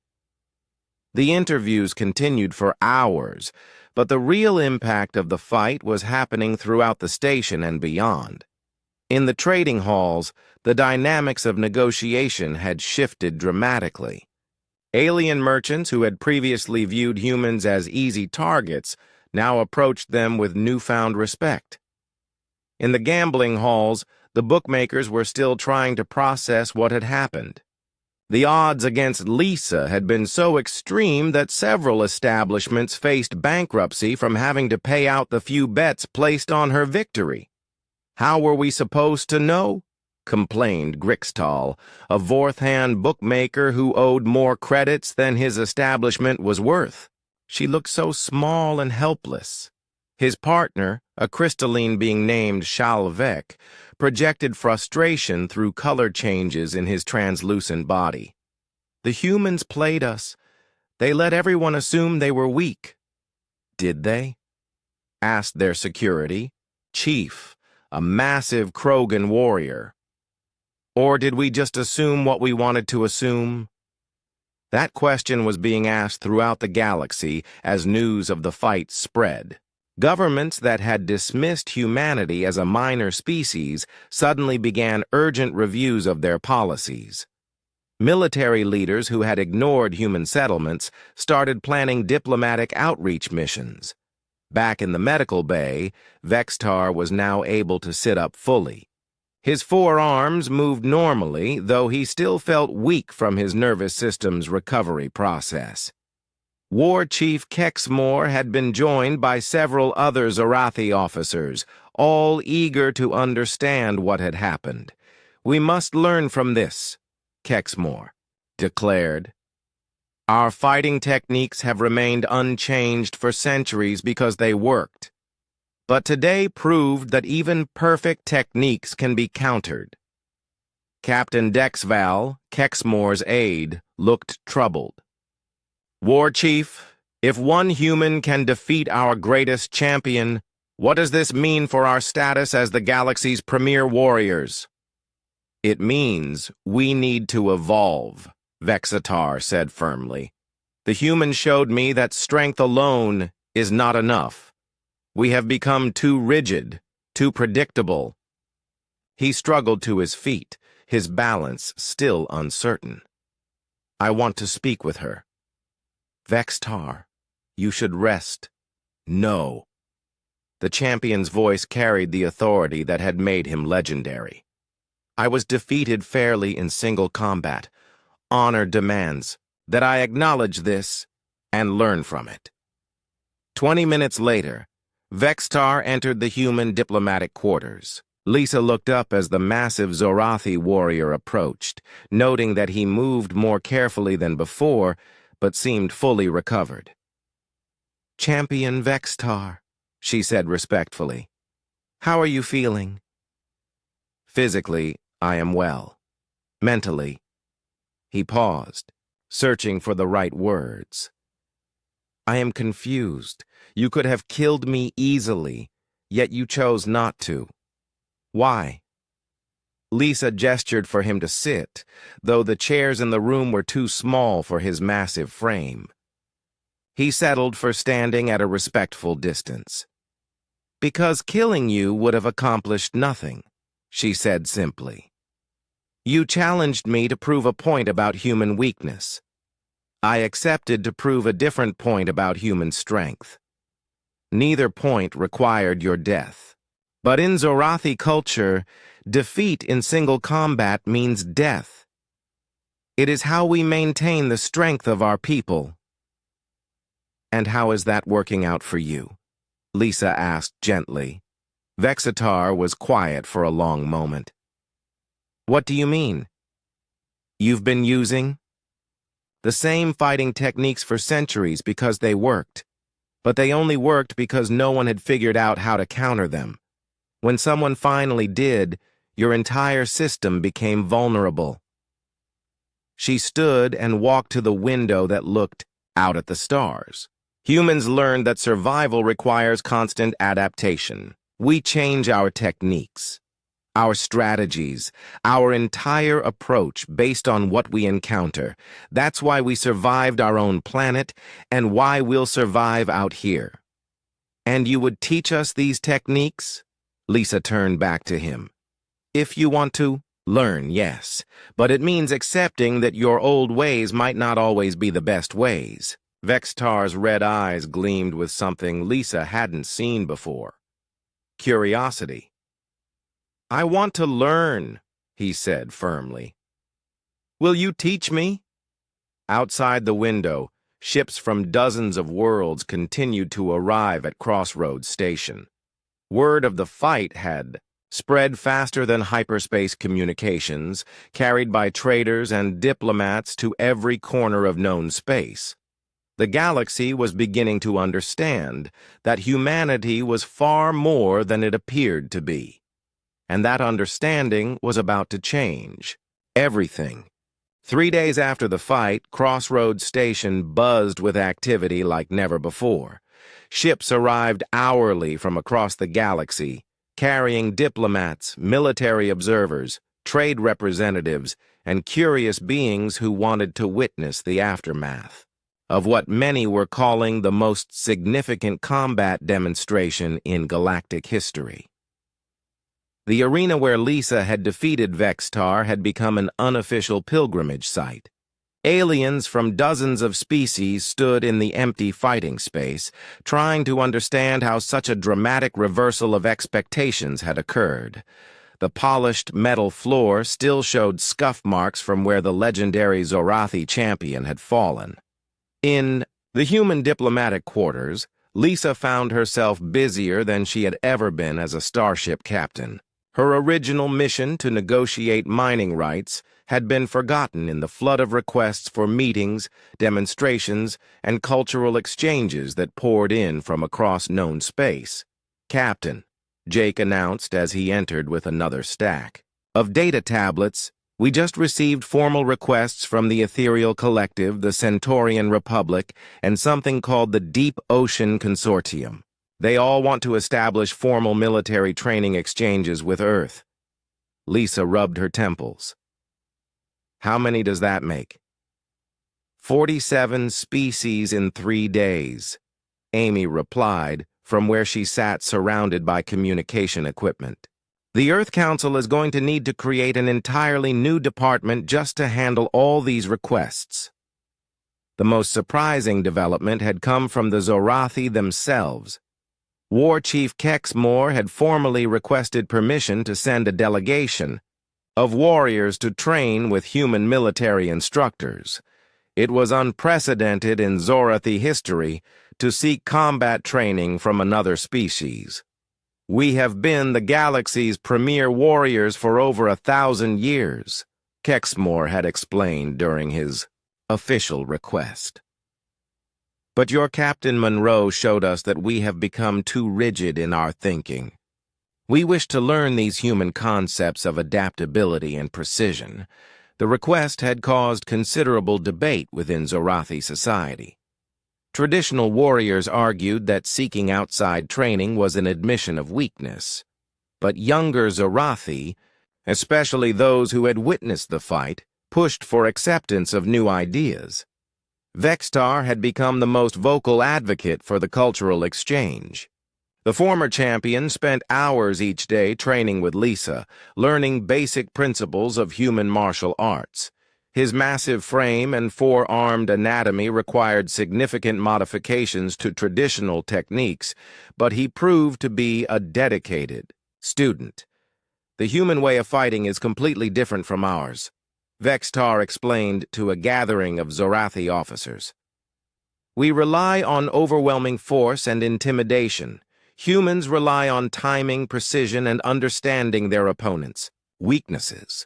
The interviews continued for hours, but the real impact of the fight was happening throughout the station and beyond. In the trading halls, the dynamics of negotiation had shifted dramatically. Alien merchants who had previously viewed humans as easy targets now approached them with newfound respect. In the gambling halls, the bookmakers were still trying to process what had happened. The odds against Lisa had been so extreme that several establishments faced bankruptcy from having to pay out the few bets placed on her victory. "How were we supposed to know?" complained Grixtal, a Vorthan bookmaker who owed more credits than his establishment was worth. She looked so small and helpless. His partner, a crystalline being named Shalvek, projected frustration through color changes in his translucent body. "The humans played us. They let everyone assume they were weak." "Did they?" asked their security, Chief, a massive Krogan warrior. "Or did we just assume what we wanted to assume?" That question was being asked throughout the galaxy as news of the fight spread. Governments that had dismissed humanity as a minor species suddenly began urgent reviews of their policies. Military leaders who had ignored human settlements started planning diplomatic outreach missions. Back in the medical bay, Vextar was now able to sit up fully. His forearms moved normally, though he still felt weak from his nervous system's recovery process. War Chief Kexmore had been joined by several other Zorathi officers, all eager to understand what had happened. "We must learn from this," Kexmore declared. "Our fighting techniques have remained unchanged for centuries because they worked. But today proved that even perfect techniques can be countered." Captain Dexval, Kexmore's aide, looked troubled. "War Chief, if one human can defeat our greatest champion, what does this mean for our status as the galaxy's premier warriors?" "It means we need to evolve," Vexitar said firmly. "The human showed me that strength alone is not enough. We have become too rigid, too predictable." He struggled to his feet, his balance still uncertain. "I want to speak with her." "Vextar, you should rest." "No." The champion's voice carried the authority that had made him legendary. "I was defeated fairly in single combat. Honor demands that I acknowledge this and learn from it." 20 minutes later, Vextar entered the human diplomatic quarters. Lisa looked up as the massive Zorathi warrior approached, noting that he moved more carefully than before, but seemed fully recovered. "Champion Vextar," she said respectfully. "How are you feeling?" "Physically, I am well. Mentally..." He paused, searching for the right words. "I am confused. You could have killed me easily, yet you chose not to. Why?" Lisa gestured for him to sit, though the chairs in the room were too small for his massive frame. He settled for standing at a respectful distance. "Because killing you would have accomplished nothing," she said simply. "You challenged me to prove a point about human weakness. I accepted to prove a different point about human strength. Neither point required your death. But in Zorathi culture, defeat in single combat means death. It is how we maintain the strength of our people." "And how is that working out for you?" Lisa asked gently. Vexitar was quiet for a long moment. "What do you mean?" "You've been using the same fighting techniques for centuries because they worked. But they only worked because no one had figured out how to counter them. When someone finally did, your entire system became vulnerable." She stood and walked to the window that looked out at the stars. "Humans learned that survival requires constant adaptation. We change our techniques, our strategies, our entire approach based on what we encounter. That's why we survived our own planet and why we'll survive out here." "And you would teach us these techniques?" Lisa turned back to him. "If you want to, Learn, yes, but it means accepting that your old ways might not always be the best ways. Vextar's red eyes gleamed with something Lisa hadn't seen before. Curiosity. I want to learn, he said firmly. Will you teach me? Outside the window, ships from dozens of worlds continued to arrive at Crossroads Station. Word of the fight had spread faster than hyperspace communications, carried by traders and diplomats to every corner of known space. The galaxy was beginning to understand that humanity was far more than it appeared to be. And that understanding was about to change. Everything. 3 days after the fight, Crossroads Station buzzed with activity like never before. Ships arrived hourly from across the galaxy, carrying diplomats, military observers, trade representatives, and curious beings who wanted to witness the aftermath of what many were calling the most significant combat demonstration in galactic history. The arena where Lisa had defeated Vextar had become an unofficial pilgrimage site. Aliens from dozens of species stood in the empty fighting space, trying to understand how such a dramatic reversal of expectations had occurred. The polished metal floor still showed scuff marks from where the legendary Zorathi champion had fallen. In the human diplomatic quarters, Lisa found herself busier than she had ever been as a starship captain. Her original mission to negotiate mining rights had been forgotten in the flood of requests for meetings, demonstrations, and cultural exchanges that poured in from across known space. Captain, Jake announced as he entered with another stack of data tablets. We just received formal requests from the Ethereal Collective, the Centaurian Republic, and something called the Deep Ocean Consortium. They all want to establish formal military training exchanges with Earth. Lisa rubbed her temples. How many does that make? 47 species in 3 days, Amy replied from where she sat surrounded by communication equipment. The Earth Council is going to need to create an entirely new department just to handle all these requests. The most surprising development had come from the Zorathi themselves. War Chief Kexmore had formally requested permission to send a delegation of warriors to train with human military instructors. It was unprecedented in Zorathi history to seek combat training from another species. We have been the galaxy's premier warriors for over 1,000 years, Kexmore had explained during his official request. But your Captain Monroe showed us that we have become too rigid in our thinking. We wish to learn these human concepts of adaptability and precision. The request had caused considerable debate within Zorathi society. Traditional warriors argued that seeking outside training was an admission of weakness. But younger Zorathi, especially those who had witnessed the fight, pushed for acceptance of new ideas. Vextar had become the most vocal advocate for the cultural exchange. The former champion spent hours each day training with Lisa, learning basic principles of human martial arts. His massive frame and four-armed anatomy required significant modifications to traditional techniques, but he proved to be a dedicated student. The human way of fighting is completely different from ours, Vextar explained to a gathering of Zorathi officers. We rely on overwhelming force and intimidation. Humans rely on timing, precision, and understanding their opponents' weaknesses.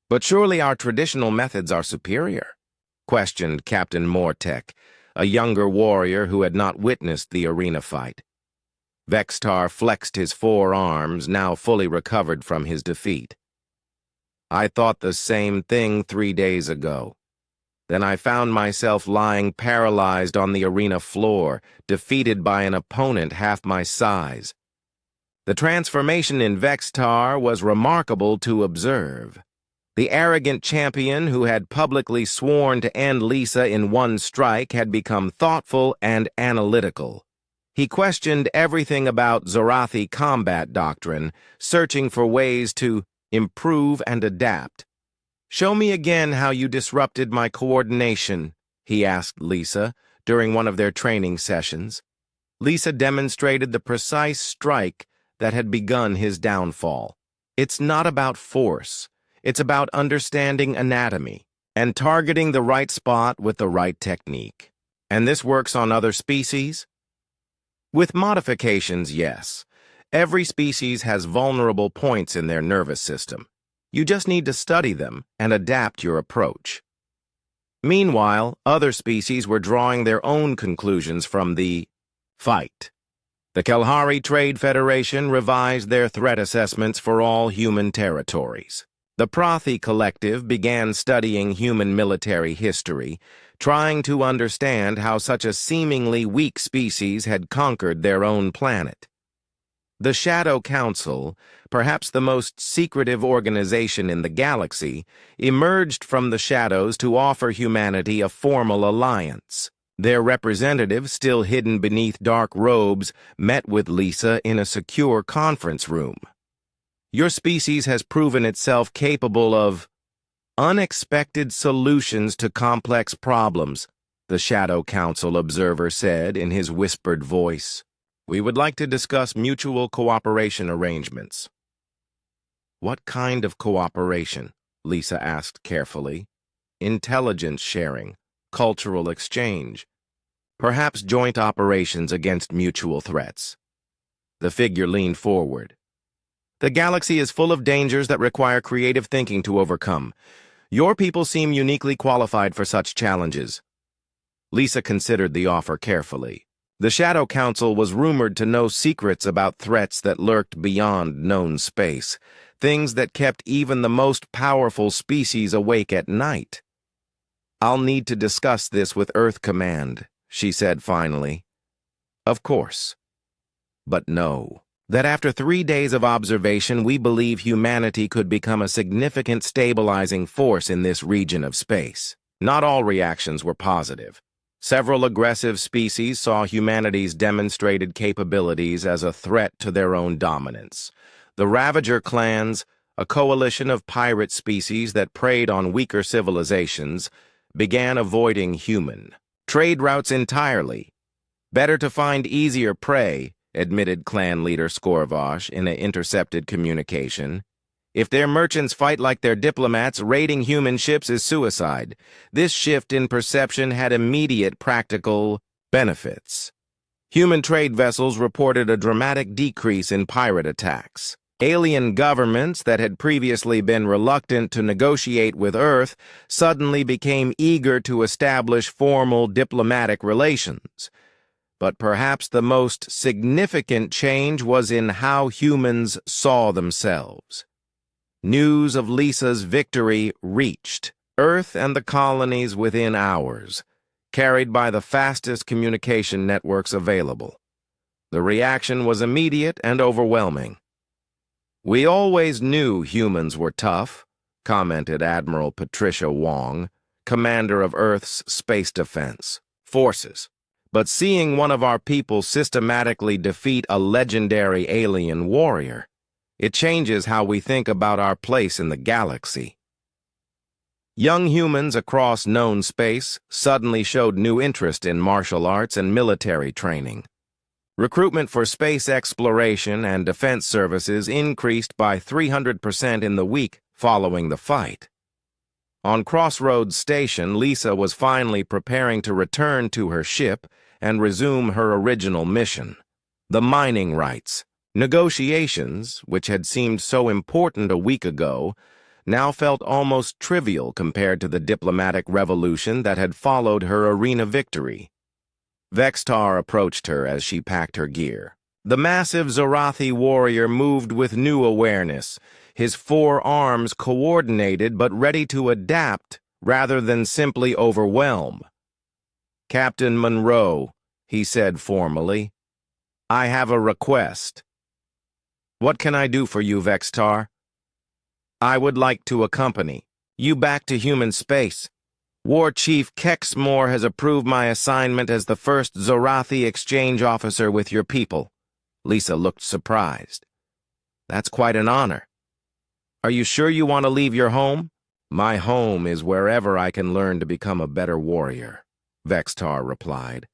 But surely our traditional methods are superior? Questioned Captain Mortek, a younger warrior who had not witnessed the arena fight. Vextar flexed his forearms, now fully recovered from his defeat. I thought the same thing 3 days ago. Then I found myself lying paralyzed on the arena floor, defeated by an opponent half my size. The transformation in Vextar was remarkable to observe. The arrogant champion who had publicly sworn to end Lisa in one strike had become thoughtful and analytical. He questioned everything about Zorathi combat doctrine, searching for ways to improve, and adapt. "Show me again how you disrupted my coordination," he asked Lisa during one of their training sessions. Lisa demonstrated the precise strike that had begun his downfall. It's not about force. It's about understanding anatomy and targeting the right spot with the right technique. And this works on other species? With modifications, yes. Every species has vulnerable points in their nervous system. You just need to study them and adapt your approach. Meanwhile, other species were drawing their own conclusions from the fight. The Kalahari Trade Federation revised their threat assessments for all human territories. The Prathi Collective began studying human military history, trying to understand how such a seemingly weak species had conquered their own planet. The Shadow Council, perhaps the most secretive organization in the galaxy, emerged from the shadows to offer humanity a formal alliance. Their representatives, still hidden beneath dark robes, met with Lisa in a secure conference room. "Your species has proven itself capable of unexpected solutions to complex problems," the Shadow Council observer said in his whispered voice. "We would like to discuss mutual cooperation arrangements." "What kind of cooperation?" Lisa asked carefully. "Intelligence sharing, cultural exchange, perhaps joint operations against mutual threats." The figure leaned forward. "The galaxy is full of dangers that require creative thinking to overcome. Your people seem uniquely qualified for such challenges." Lisa considered the offer carefully. The Shadow Council was rumored to know secrets about threats that lurked beyond known space, things that kept even the most powerful species awake at night. "I'll need to discuss this with Earth Command," she said finally. "Of course. But know that after 3 days of observation, we believe humanity could become a significant stabilizing force in this region of space." Not all reactions were positive. Several aggressive species saw humanity's demonstrated capabilities as a threat to their own dominance. The Ravager clans, a coalition of pirate species that preyed on weaker civilizations, began avoiding human trade routes entirely. "Better to find easier prey," admitted clan leader Skorvosh in an intercepted communication. "If their merchants fight like their diplomats, raiding human ships is suicide." This shift in perception had immediate practical benefits. Human trade vessels reported a dramatic decrease in pirate attacks. Alien governments that had previously been reluctant to negotiate with Earth suddenly became eager to establish formal diplomatic relations. But perhaps the most significant change was in how humans saw themselves. News of Lisa's victory reached Earth and the colonies within hours, carried by the fastest communication networks available. The reaction was immediate and overwhelming. "We always knew humans were tough," commented Admiral Patricia Wong, commander of Earth's Space Defense Forces. "But seeing one of our people systematically defeat a legendary alien warrior, it changes how we think about our place in the galaxy." Young humans across known space suddenly showed new interest in martial arts and military training. Recruitment for space exploration and defense services increased by 300% in the week following the fight. On Crossroads Station, Lisa was finally preparing to return to her ship and resume her original mission. The mining rights. Negotiations, which had seemed so important a week ago, now felt almost trivial compared to the diplomatic revolution that had followed her arena victory. Vextar approached her as she packed her gear. The massive Zorathi warrior moved with new awareness, his 4 arms coordinated but ready to adapt rather than simply overwhelm. "Captain Monroe," he said formally, "I have a request." "What can I do for you, Vextar?" "I would like to accompany you back to human space. War Chief Kexmore has approved my assignment as the first Zorathi exchange officer with your people." Lisa looked surprised. "That's quite an honor. Are you sure you want to leave your home? My home is wherever I can learn to become a better warrior, Vextar replied,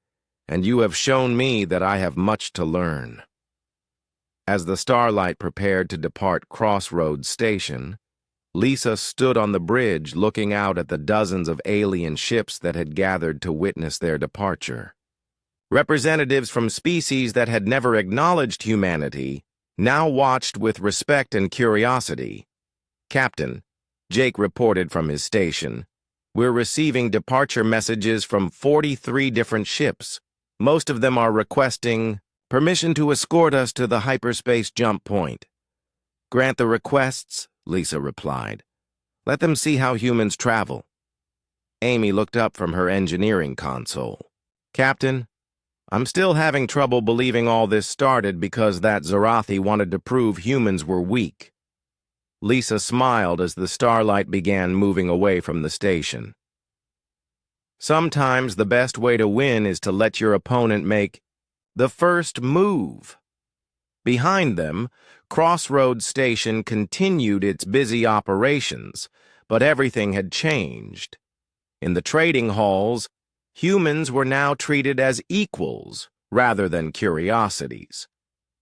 and you have shown me that I have much to learn. As the Starlight prepared to depart Crossroads Station, Lisa stood on the bridge looking out at the dozens of alien ships that had gathered to witness their departure. Representatives from species that had never acknowledged humanity now watched with respect and curiosity. "Captain," Jake reported from his station, "we're receiving departure messages from 43 different ships. Most of them are requesting permission to escort us to the hyperspace jump point." "Grant the requests," Lisa replied. "Let them see how humans travel." Amy looked up from her engineering console. "Captain, I'm still having trouble believing all this started because that Zarathi wanted to prove humans were weak." Lisa smiled as the Starlight began moving away from the station. "Sometimes the best way to win is to let your opponent make the first move." Behind them, Crossroads Station continued its busy operations, but everything had changed. In the trading halls, humans were now treated as equals rather than curiosities.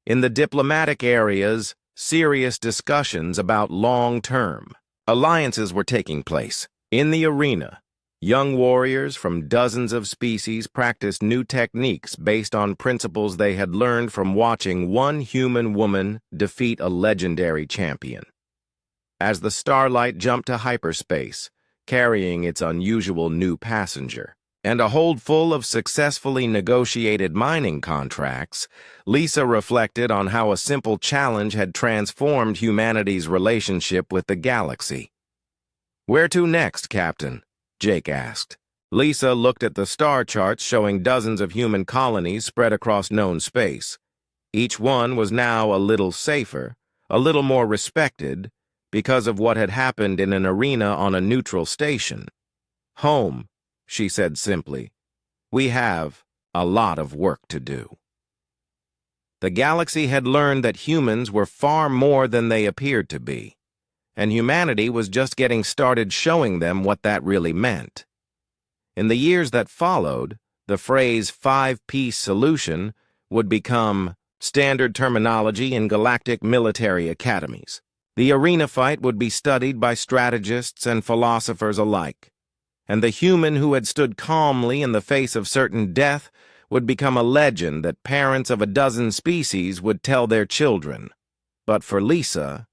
In the diplomatic areas, serious discussions about long-term alliances were taking place. In the arena, young warriors from dozens of species practiced new techniques based on principles they had learned from watching one human woman defeat a legendary champion. As the Starlight jumped to hyperspace, carrying its unusual new passenger, and a hold full of successfully negotiated mining contracts, Lisa reflected on how a simple challenge had transformed humanity's relationship with the galaxy. "Where to next, Captain?" Jake asked. Lisa looked at the star charts showing dozens of human colonies spread across known space. Each one was now a little safer, a little more respected, because of what had happened in an arena on a neutral station. "Home," she said simply. "We have a lot of work to do." The galaxy had learned that humans were far more than they appeared to be, and humanity was just getting started showing them what that really meant. In the years that followed, the phrase five-piece solution would become standard terminology in galactic military academies. The arena fight would be studied by strategists and philosophers alike, and the human who had stood calmly in the face of certain death would become a legend that parents of a dozen species would tell their children. But for Lisa,